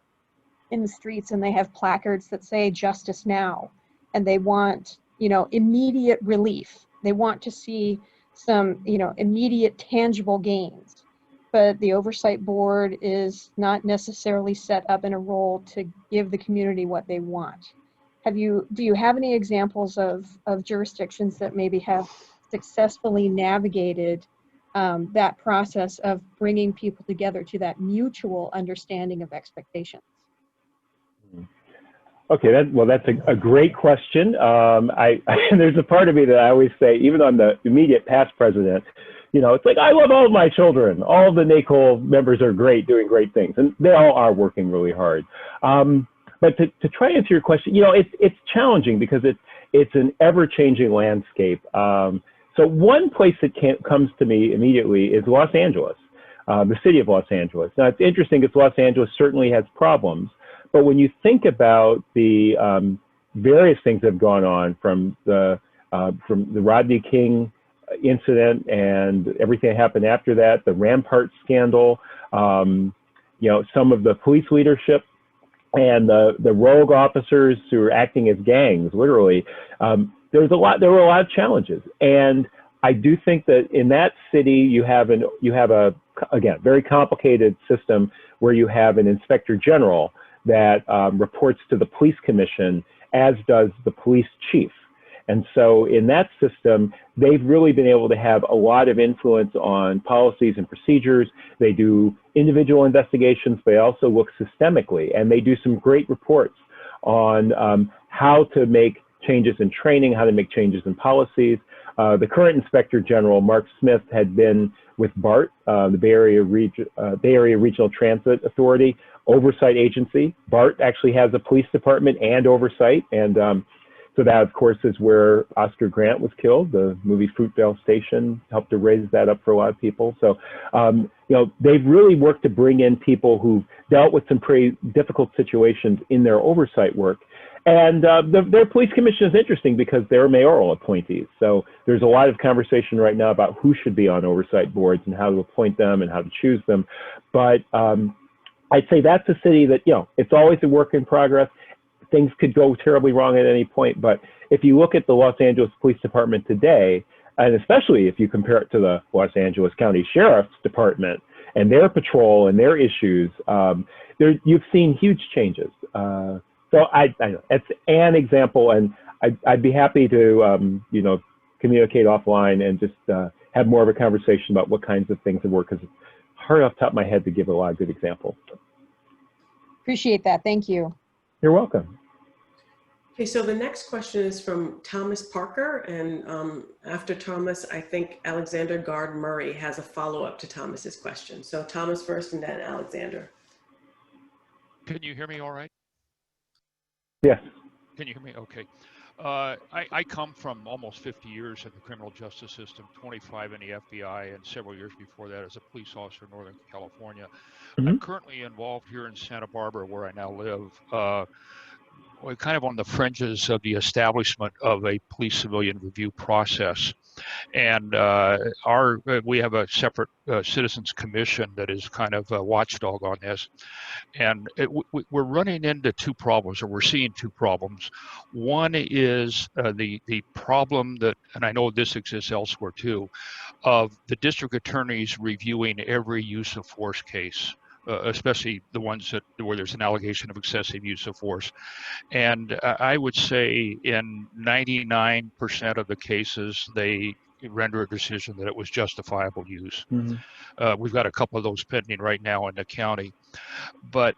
in the streets and they have placards that say justice now, and they want, you know, immediate relief. They want to see some, you know, immediate tangible gains, but the oversight board is not necessarily set up in a role to give the community what they want. Do you have any examples of jurisdictions that maybe have successfully navigated that process of bringing people together to that mutual understanding of expectations? Okay, that's a great question. There's a part of me that I always say, even on the immediate past president, you know, it's like, I love all of my children. All of the NACOLE members are great, doing great things, and they all are working really hard. But to try to answer your question, you know, it's challenging because it's an ever-changing landscape. So one place that comes to me immediately is Los Angeles, the city of Los Angeles. Now, it's interesting because Los Angeles certainly has problems, but when you think about the various things that have gone on from the Rodney King incident and everything that happened after that, the Rampart scandal, you know, some of the police leadership and the rogue officers who are acting as gangs, literally, there were a lot of challenges. And I do think that in that city, you have a, again, very complicated system where you have an inspector general that reports to the police commission, as does the police chief. And so in that system, they've really been able to have a lot of influence on policies and procedures. They do individual investigations, but they also look systemically, and they do some great reports on how to make changes in training, how to make changes in policies. The current Inspector General, Mark Smith, had been with BART, the Bay Area Regional Transit Authority Oversight Agency. BART actually has a police department and oversight, and so that, of course, is where Oscar Grant was killed. The movie Fruitvale Station helped to raise that up for a lot of people. So, you know, they've really worked to bring in people who've dealt with some pretty difficult situations in their oversight work. And their police commission is interesting because they're mayoral appointees. So there's a lot of conversation right now about who should be on oversight boards and how to appoint them and how to choose them. But I'd say that's a city that, you know, it's always a work in progress. Things could go terribly wrong at any point. But if you look at the Los Angeles Police Department today, and especially if you compare it to the Los Angeles County Sheriff's Department and their patrol and their issues, you've seen huge changes. So I know it's an example, and I'd be happy to, you know, communicate offline and just have more of a conversation about what kinds of things have worked, because it's hard off the top of my head to give a lot of good examples. Appreciate that. Thank you. You're welcome. Okay, so the next question is from Thomas Parker, and after Thomas, I think Alexander Gard Murray has a follow-up to Thomas's question. So Thomas first, and then Alexander. Can you hear me all right? Yes. Can you hear me? Okay. I come from almost 50 years in the criminal justice system, 25 in the FBI, and several years before that as a police officer in Northern California. I'm Mhm. currently involved here in Santa Barbara, where I now live. We're kind of on the fringes of the establishment of a police civilian review process. And we have a separate citizens commission that is kind of a watchdog on this. And we're running into two problems, or we're seeing two problems. One is the problem that, and I know this exists elsewhere too, of the district attorneys reviewing every use of force case. Especially the ones where there's an allegation of excessive use of force. And I would say in 99% of the cases, they render a decision that it was justifiable use. Mhm. We've got a couple of those pending right now in the county. But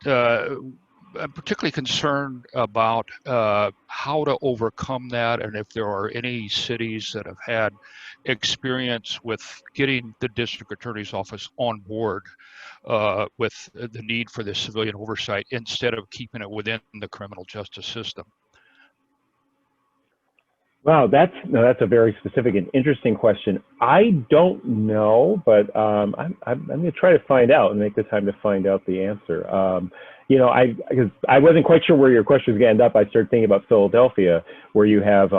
I'm particularly concerned about how to overcome that, and if there are any cities that have had experience with getting the district attorney's office on board with the need for this civilian oversight instead of keeping it within the criminal justice system. Wow, that's a very specific and interesting question. I don't know, but I'm going to try to find out and make the time to find out the answer. Because I wasn't quite sure where your question was going to end up. I started thinking about Philadelphia, where you have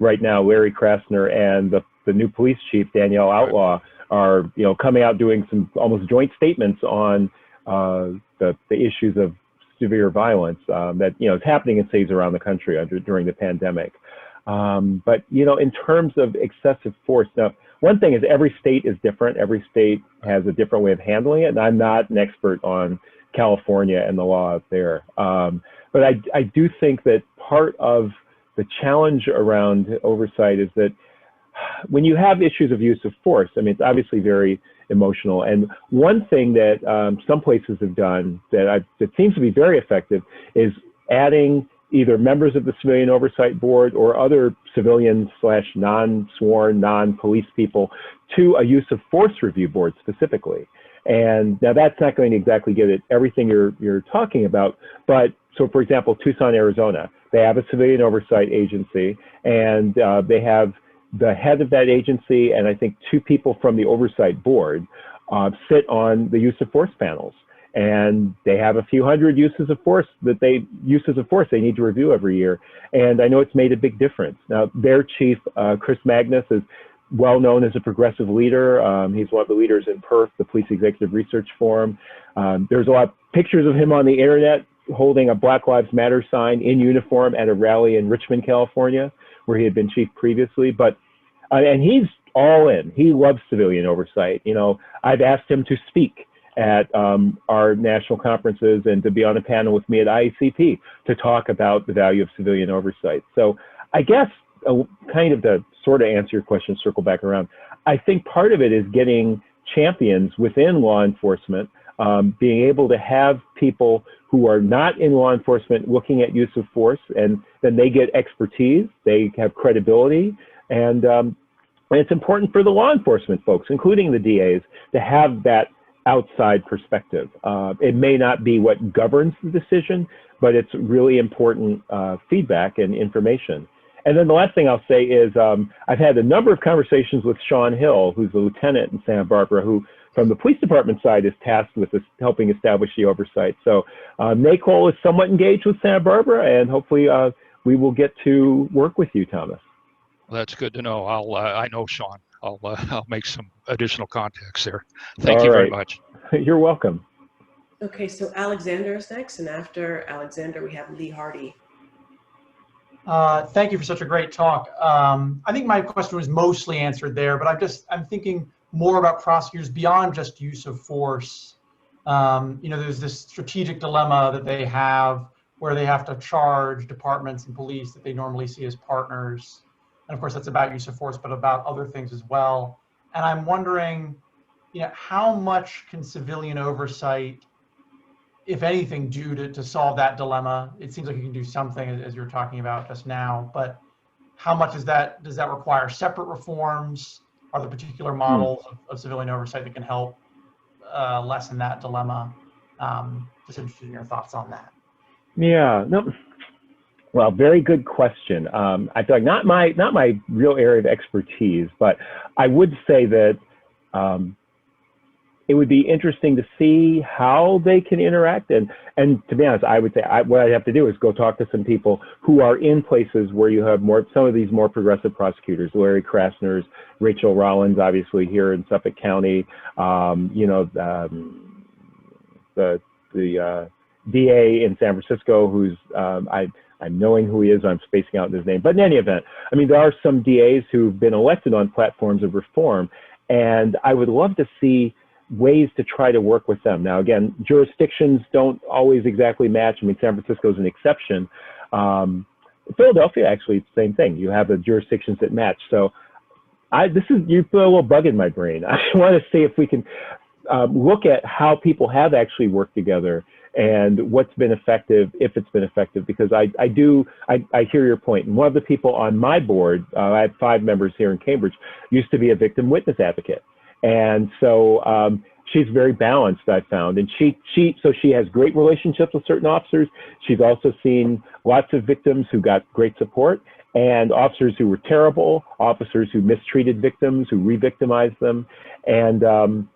right now Larry Krasner and the new police chief Danielle Outlaw are coming out doing some almost joint statements on the issues of severe violence that is happening in cities around the country during the pandemic. But in terms of excessive force, now one thing is every state is different. Every state has a different way of handling it, and I'm not an expert on California and the law out there. But I do think that part of the challenge around oversight is that when you have issues of use of force, I mean, it's obviously very emotional. And one thing that some places have done that seems to be very effective is adding either members of the Civilian Oversight Board or other civilian/non-sworn, non-police people to a use of force review board specifically. And now that's not going to exactly get at everything you're talking about, but so for example, Tucson, Arizona, they have a Civilian Oversight Agency, and they have the head of that agency and I think 2 people from the Oversight Board sit on the use of force panels. And they have a few hundred uses of force they need to review every year. And I know it's made a big difference. Now, their chief, Chris Magnus, is well known as a progressive leader. He's one of the leaders in PERF, the Police Executive Research Forum. There's a lot of pictures of him on the internet holding a Black Lives Matter sign in uniform at a rally in Richmond, California, where he had been chief previously. But and he's all in. He loves civilian oversight. I've asked him to speak at our national conferences and to be on a panel with me at IACP to talk about the value of civilian oversight. So I guess kind of to sort of answer your question, circle back around, I think part of it is getting champions within law enforcement, being able to have people who are not in law enforcement looking at use of force, and then they get expertise, they have credibility, and it's important for the law enforcement folks, including the DAs, to have that outside perspective. It may not be what governs the decision, but it's really important feedback and information. And then the last thing I'll say is I've had a number of conversations with Sean Hill, who's a lieutenant in Santa Barbara, who from the police department side is tasked with helping establish the oversight. So NACOLE is somewhat engaged with Santa Barbara, and hopefully we will get to work with you, Thomas. Well, that's good to know. I know Sean. I'll make some additional contacts there. Thank you very much. You're welcome. Okay, so Alexander is next, and after Alexander, we have Lee Hardy. Thank you for such a great talk. I think my question was mostly answered there, but I'm thinking more about prosecutors beyond just use of force. There's this strategic dilemma that they have where they have to charge departments and police that they normally see as partners. And of course, that's about use of force, but about other things as well. And I'm wondering, how much can civilian oversight, if anything, do to solve that dilemma? It seems like you can do something, as you were talking about just now, but how much does that require separate reforms? Are there particular models of civilian oversight that can help lessen that dilemma? Just interested in your thoughts on that. Yeah, no, Well, very good question. I feel like not my real area of expertise, but I would say that it would be interesting to see how they can interact. And to be honest, I would say what I have to do is go talk to some people who are in places where you have some of these more progressive prosecutors, Larry Krasner's, Rachel Rollins, obviously here in Suffolk County, the DA in San Francisco, who's, I'm knowing who he is, I'm spacing out his name. But in any event, I mean, there are some DAs who've been elected on platforms of reform, and I would love to see ways to try to work with them. Now, again, jurisdictions don't always exactly match. I mean, San Francisco is an exception. Philadelphia, actually, it's the same thing. You have the jurisdictions that match. So you put a little bug in my brain. I want to see if we can look at how people have actually worked together and what's been effective, if it's been effective, because I hear your point. And one of the people on my board, I have 5 members here in Cambridge, used to be a victim witness advocate. And so she's very balanced, I found. And so she has great relationships with certain officers. She's also seen lots of victims who got great support, and officers who were terrible, officers who mistreated victims, who re-victimized them. And, and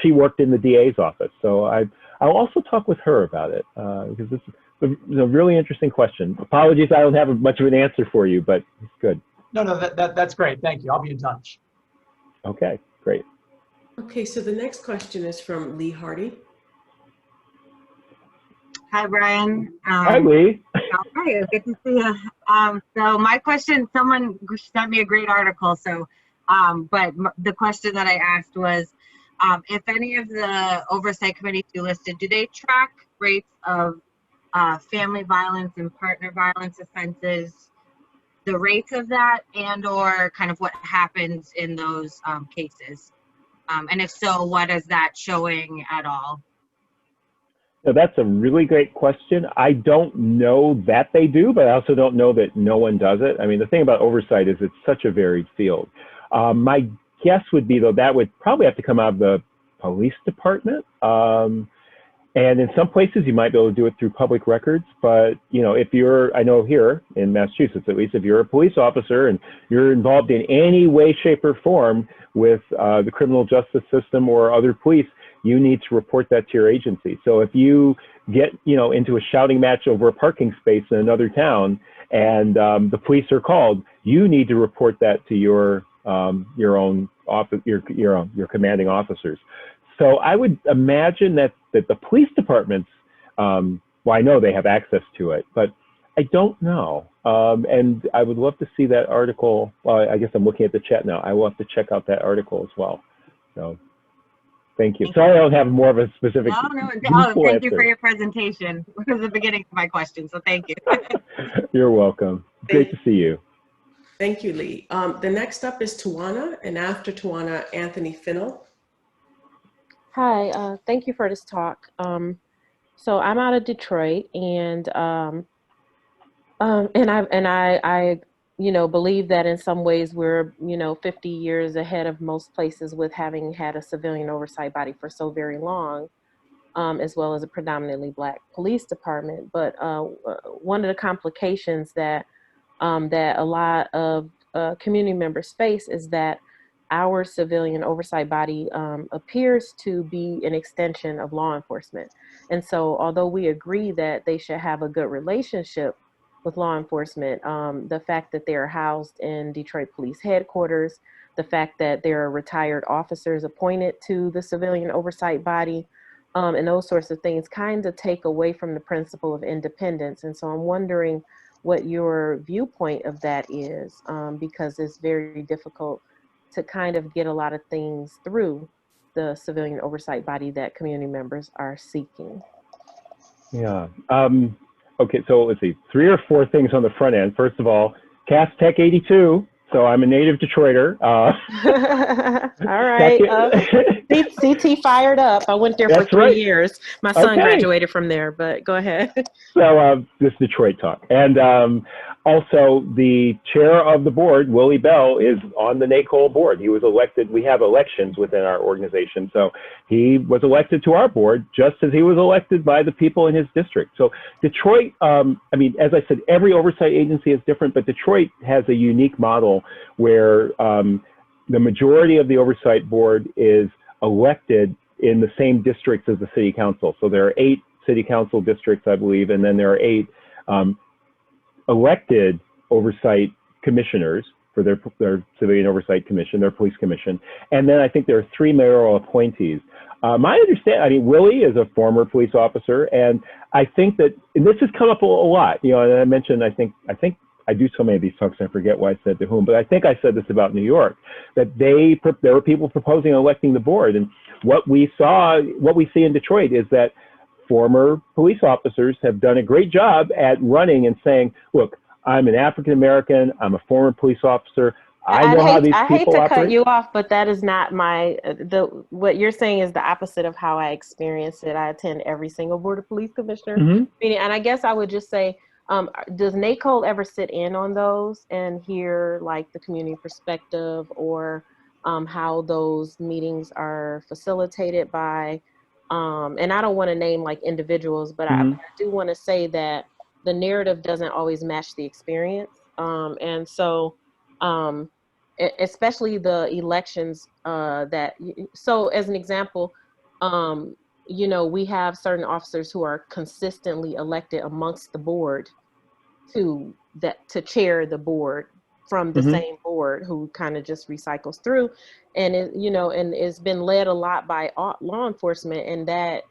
she worked in the DA's office. So I'll also talk with her about it because this is a really interesting question. Apologies, I don't have much of an answer for you, but it's good. No, that's great. Thank you. I'll be in touch. Okay, great. Okay, so the next question is from Lee Hardy. Hi, Brian. Hi, Lee. Hi, good to see you. So my question, someone sent me a great article. So, but the question that I asked was, if any of the oversight committees you listed, do they track rates of family violence and partner violence offenses, the rates of that, and or kind of what happens in those cases? And if so, what is that showing at all? So that's a really great question. I don't know that they do, but I also don't know that no one does it. I mean, the thing about oversight is it's such a varied field. My guess would be, though, that would probably have to come out of the police department. And in some places you might be able to do it through public records, but I know here in Massachusetts, at least, if you're a police officer and you're involved in any way, shape, or form with the criminal justice system or other police, you need to report that to your agency. So if you get into a shouting match over a parking space in another town and the police are called, you need to report that to your own office, your commanding officers. So I would imagine that the police departments, well, I know they have access to it, but I don't know. And I would love to see that article. Well, I guess I'm looking at the chat now. I will have to check out that article as well. So thank you. Sorry I don't have more of a specific. No, thank you for your presentation. It was the beginning of my question, so thank you. You're welcome. Great to see you. Thank you, Lee. The next up is Tawana, and after Tawana, Anthony Finnell. Hi, thank you for this talk. So I'm out of Detroit, and I believe that in some ways we're 50 years ahead of most places with having had a civilian oversight body for so very long, as well as a predominantly Black police department. But one of the complications that a lot of community members face is that our civilian oversight body appears to be an extension of law enforcement. And so although we agree that they should have a good relationship with law enforcement, the fact that they're housed in Detroit Police Headquarters, the fact that there are retired officers appointed to the civilian oversight body, and those sorts of things kind of take away from the principle of independence. And so I'm wondering what your viewpoint of that is, because it's very difficult to kind of get a lot of things through the civilian oversight body that community members are seeking. Yeah. Okay, so let's see, 3 or 4 things on the front end. First of all, Cass Tech 82. So I'm a native Detroiter. All right. CT fired up. I went there for 3 years. My son graduated from there, but go ahead. So this Detroit talk. And also, the chair of the board, Willie Bell, is on the NACOLE board. He was elected. We have elections within our organization. So he was elected to our board just as he was elected by the people in his district. So Detroit, I mean, as I said, every oversight agency is different, but Detroit has a unique model where the majority of the oversight board is elected in the same districts as the city council. So there are 8 city council districts, I believe, and then there are 8 elected oversight commissioners for their civilian oversight commission, their police commission. And then I think there are 3 mayoral appointees. My understanding, I mean, Willie is a former police officer, and I think that, and this has come up a lot, you know, and I mentioned, I think I do so many of these talks, I forget what I said to whom, but I think I said this about New York, that there were people proposing electing the board. And what we see in Detroit is that former police officers have done a great job at running and saying, look, I'm an African-American, I'm a former police officer, I know how these people operate. I hate to cut you off, but that is not what you're saying is the opposite of how I experience it. I attend every single board of police commissioner meeting, and I guess I would just say, does NACOLE ever sit in on those and hear like the community perspective or how those meetings are facilitated by, and I don't want to name like individuals, but I do want to say that the narrative doesn't always match the experience. And so, especially the elections so as an example, you know, we have certain officers who are consistently elected amongst the board to chair the board from the same board, who kind of just recycles through, and you know, and it's been led a lot by law enforcement, and that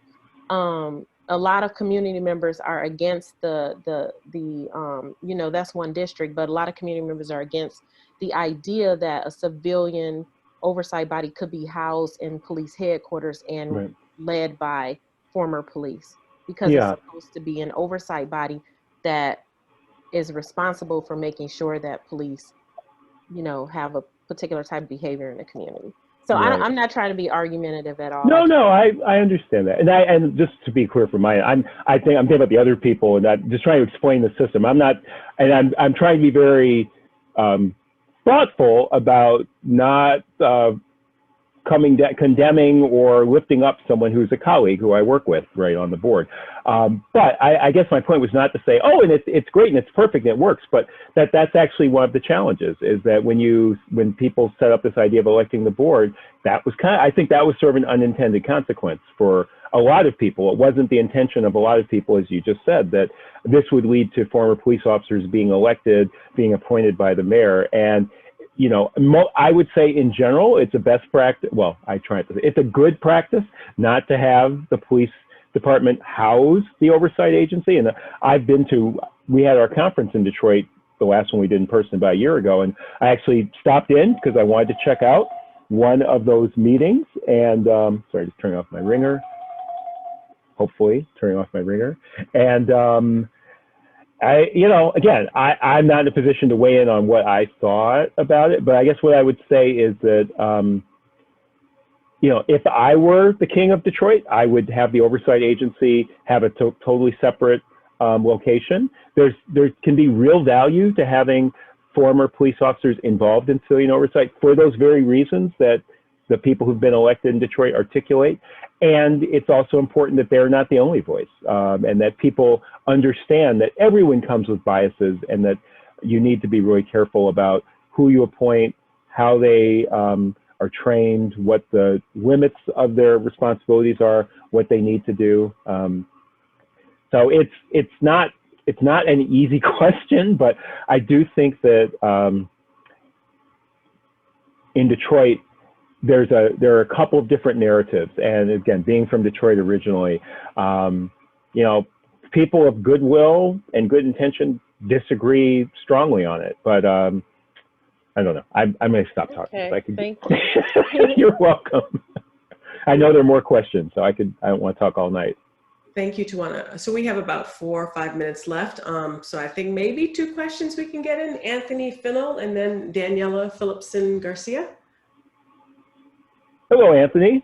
a lot of community members are against the you know, that's one district, but a lot of community members are against the idea that a civilian oversight body could be housed in police headquarters and led by former police, because it's supposed to be an oversight body that is responsible for making sure that police, you know, have a particular type of behavior in the community. So I'm not trying to be argumentative at all. No, I understand that, and just to be clear from I'm thinking about the other people, and I'm just trying to explain the system. I'm not, and I'm trying to be very thoughtful about not condemning or lifting up someone who's a colleague who I work with right on the board. But I guess my point was not to say, oh, and it's great and it's perfect and it works, but that's actually one of the challenges, is that when people set up this idea of electing the board, that was I think that was sort of an unintended consequence for a lot of people. It wasn't the intention of a lot of people, as you just said, that this would lead to former police officers being elected, being appointed by the mayor. And you know, I would say in general, it's a best practice. Well, it's a good practice not to have the police department house the oversight agency. And we had our conference in Detroit, the last one we did in person about a year ago. And I actually stopped in because I wanted to check out one of those meetings. And sorry, just turning off my ringer. Hopefully turning off my ringer. And I'm not in a position to weigh in on what I thought about it, but I guess what I would say is that, you know, if I were the king of Detroit, I would have the oversight agency have a totally separate location. There can be real value to having former police officers involved in civilian oversight for those very reasons that the people who've been elected in Detroit articulate. And it's also important that they're not the only voice, and that people understand that everyone comes with biases, and that you need to be really careful about who you appoint, how they are trained, what the limits of their responsibilities are, what they need to do. So it's not an easy question, but I do think that in Detroit, there are a couple of different narratives, and again, being from Detroit originally, you know, people of goodwill and good intention disagree strongly on it. But I don't know. I'm going to stop talking. Okay, thank you. You're welcome. I know there are more questions, so I don't want to talk all night. Thank you, Tawana. So we have about 4 or 5 minutes left. So I think maybe 2 questions we can get in. Anthony Finnell and then Daniela Phillipson Garcia. Hello, Anthony.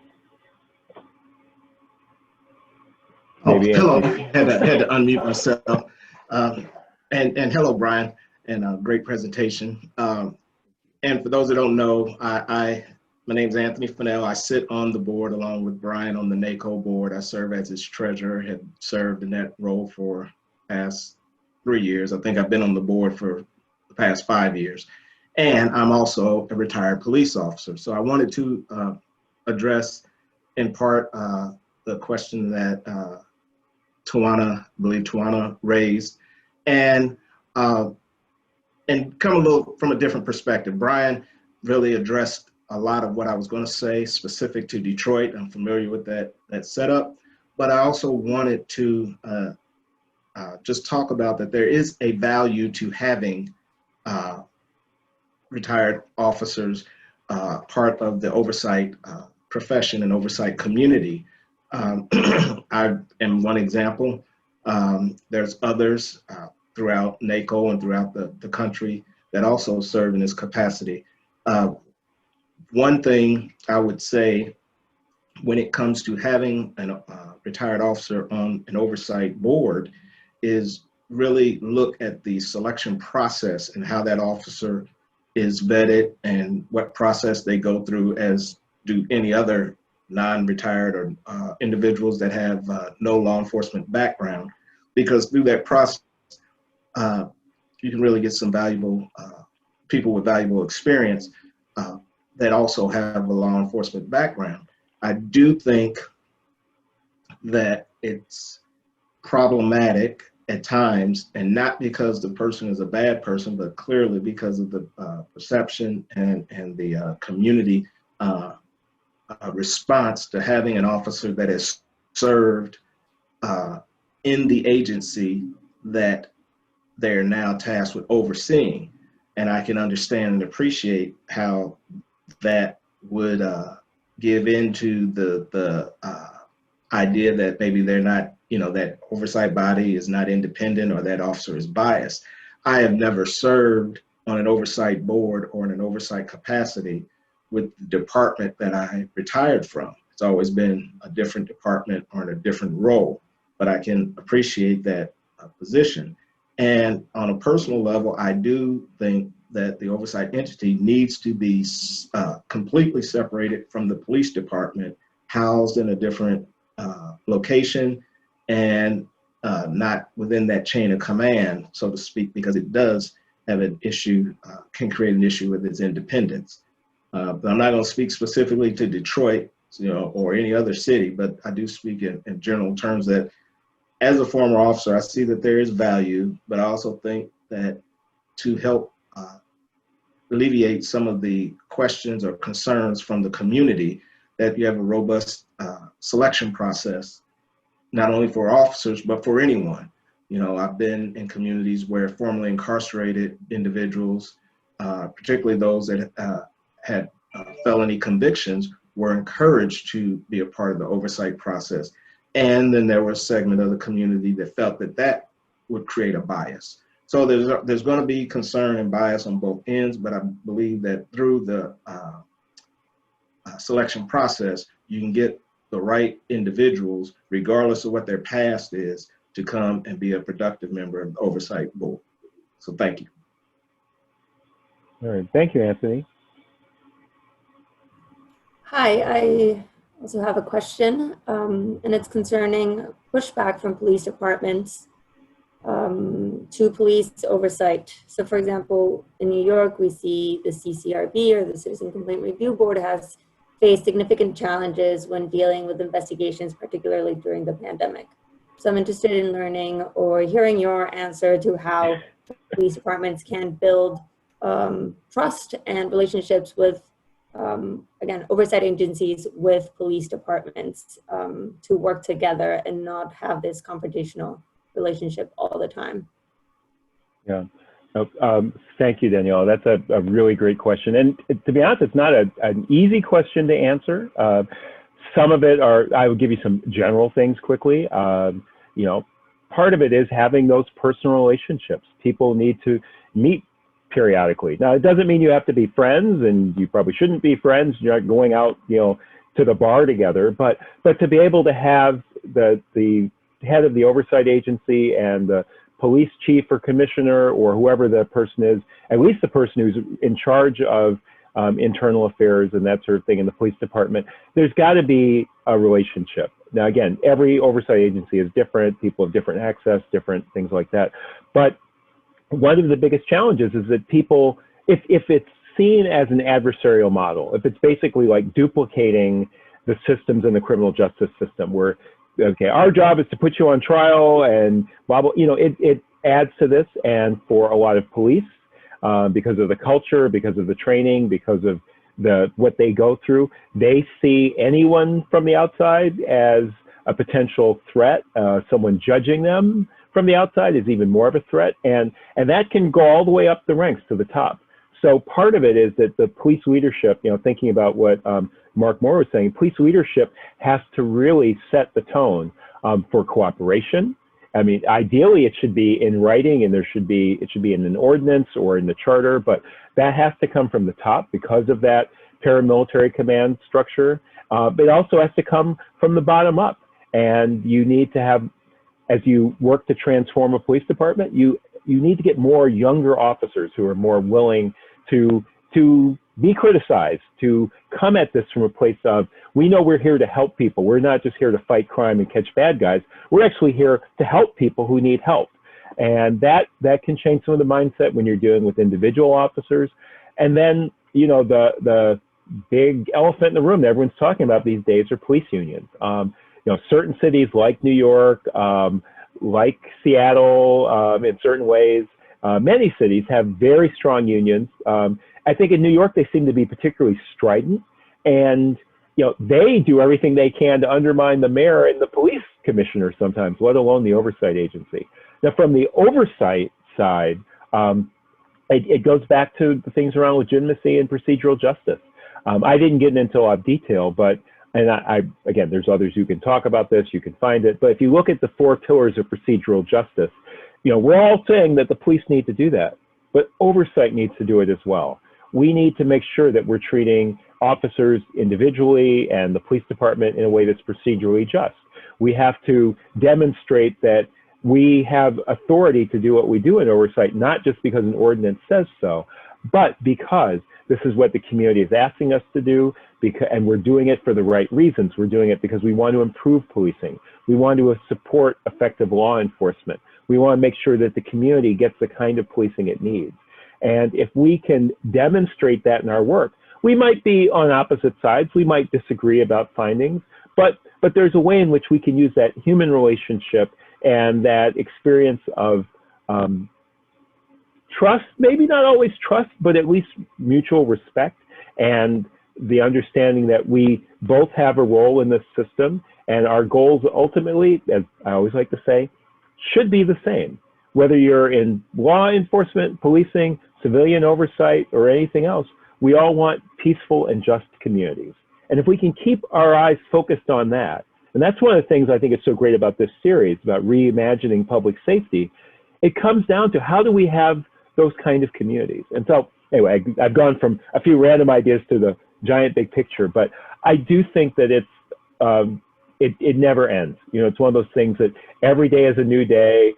Hello. Had to unmute myself. And hello, Brian. and a great presentation. And for those that don't know, my name is Anthony Fennell. I sit on the board along with Brian on the NACOLE board. I serve as its treasurer, have served in that role for the past 3 years. I think I've been on the board for the past 5 years. And I'm also a retired police officer. So I wanted to address in part the question that I believe Tawana raised, and come a little from a different perspective. Brian really addressed a lot of what I was going to say specific to Detroit. I'm familiar with that setup, but I also wanted to just talk about that there is a value to having retired officers part of the oversight profession and oversight community. I am one example. There's others throughout NACOLE and throughout the country that also serve in this capacity. One thing I would say when it comes to having a retired officer on an oversight board is really look at the selection process and how that officer is vetted and what process they go through, as do any other non-retired or individuals that have no law enforcement background, because through that process, you can really get some valuable people with valuable experience that also have a law enforcement background. I do think that it's problematic at times, and not because the person is a bad person, but clearly because of the perception and the community response to having an officer that has served in the agency that they're now tasked with overseeing. And I can understand and appreciate how that would give into the idea that maybe they're not, that oversight body is not independent or that officer is biased. I have never served on an oversight board or in an oversight capacity with the department that I retired from. It's always been a different department or in a different role, but I can appreciate that position. And on a personal level, I do think that the oversight entity needs to be completely separated from the police department, housed in a different location, and not within that chain of command, so to speak, because it does have an issue, can create an issue with its independence. But I'm not going to speak specifically to Detroit, or any other city, but I do speak in general terms that as a former officer, I see that there is value, but I also think that to help alleviate some of the questions or concerns from the community, that you have a robust selection process, not only for officers, but for anyone. I've been in communities where formerly incarcerated individuals, particularly those that had felony convictions, were encouraged to be a part of the oversight process. And then there was a segment of the community that felt that would create a bias. So there's going to be concern and bias on both ends, but I believe that through the selection process, you can get the right individuals, regardless of what their past is, to come and be a productive member of the oversight board. So thank you. All right, thank you, Anthony. Hi, I also have a question, and it's concerning pushback from police departments to police oversight. So for example, in New York, we see the CCRB, or the Citizen Complaint Review Board, has faced significant challenges when dealing with investigations, particularly during the pandemic. So I'm interested in learning or hearing your answer to how police departments can build trust and relationships with, again, oversight agencies with police departments to work together and not have this confrontational relationship all the time. Yeah. Thank you, Danielle. That's a really great question. And to be honest, it's not an easy question to answer. Some of it I will give you some general things quickly. Part of it is having those personal relationships. People need to meet periodically. Now, it doesn't mean you have to be friends, and you probably shouldn't be friends. You're not going out, to the bar together, but to be able to have the head of the oversight agency and the police chief or commissioner or whoever the person is, at least the person who's in charge of internal affairs and that sort of thing in the police department, there's got to be a relationship. Now, again, every oversight agency is different. People have different access, different things like that. But one of the biggest challenges is that people, if it's seen as an adversarial model, if it's basically like duplicating the systems in the criminal justice system where, okay, our job is to put you on trial and blah, blah, it adds to this. And for a lot of police, because of the culture, because of the training, because of what they go through, they see anyone from the outside as a potential threat. Someone judging them from the outside is even more of a threat, and that can go all the way up the ranks to the top. So part of it is that the police leadership, thinking about what Mark Moore was saying, police leadership has to really set the tone for cooperation. I mean, ideally it should be in writing, and it should be in an ordinance or in the charter, but that has to come from the top because of that paramilitary command structure. But it also has to come from the bottom up, and you need to have, as you work to transform a police department, you need to get more younger officers who are more willing to be criticized, to come at this from a place of, we know we're here to help people. We're not just here to fight crime and catch bad guys. We're actually here to help people who need help. And that can change some of the mindset when you're dealing with individual officers. And then, the big elephant in the room that everyone's talking about these days are police unions. Certain cities like New York, like Seattle, in certain ways, many cities have very strong unions. I think in New York, they seem to be particularly strident, and they do everything they can to undermine the mayor and the police commissioner sometimes, let alone the oversight agency. Now, from the oversight side, it goes back to the things around legitimacy and procedural justice. I didn't get into a lot of detail, but again, there's others who can talk about this, you can find it. But if you look at the 4 pillars of procedural justice, we're all saying that the police need to do that, but oversight needs to do it as well. We need to make sure that we're treating officers individually and the police department in a way that's procedurally just. We have to demonstrate that we have authority to do what we do in oversight, not just because an ordinance says so, but because this is what the community is asking us to do, and we're doing it for the right reasons. We're doing it because we want to improve policing. We want to support effective law enforcement. We want to make sure that the community gets the kind of policing it needs. And if we can demonstrate that in our work, we might be on opposite sides. We might disagree about findings, but there's a way in which we can use that human relationship and that experience of trust, maybe not always trust, but at least mutual respect, and the understanding that we both have a role in this system, and our goals ultimately, as I always like to say, should be the same. Whether you're in law enforcement, policing, civilian oversight, or anything else, we all want peaceful and just communities. And if we can keep our eyes focused on that, and that's one of the things I think is so great about this series, about reimagining public safety, it comes down to how do we have those kind of communities. And so anyway, I've gone from a few random ideas to the giant big picture, but I do think that it never ends. It's one of those things that every day is a new day.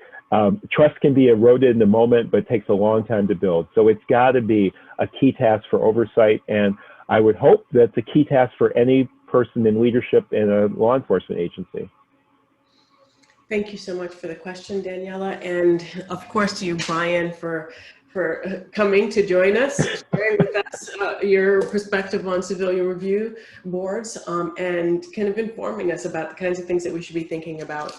Trust can be eroded in the moment, but it takes a long time to build. So it's got to be a key task for oversight. And I would hope that's a key task for any person in leadership in a law enforcement agency. Thank you so much for the question, Daniela. And of course to you, Brian, for coming to join us, sharing with us your perspective on civilian review boards, and kind of informing us about the kinds of things that we should be thinking about.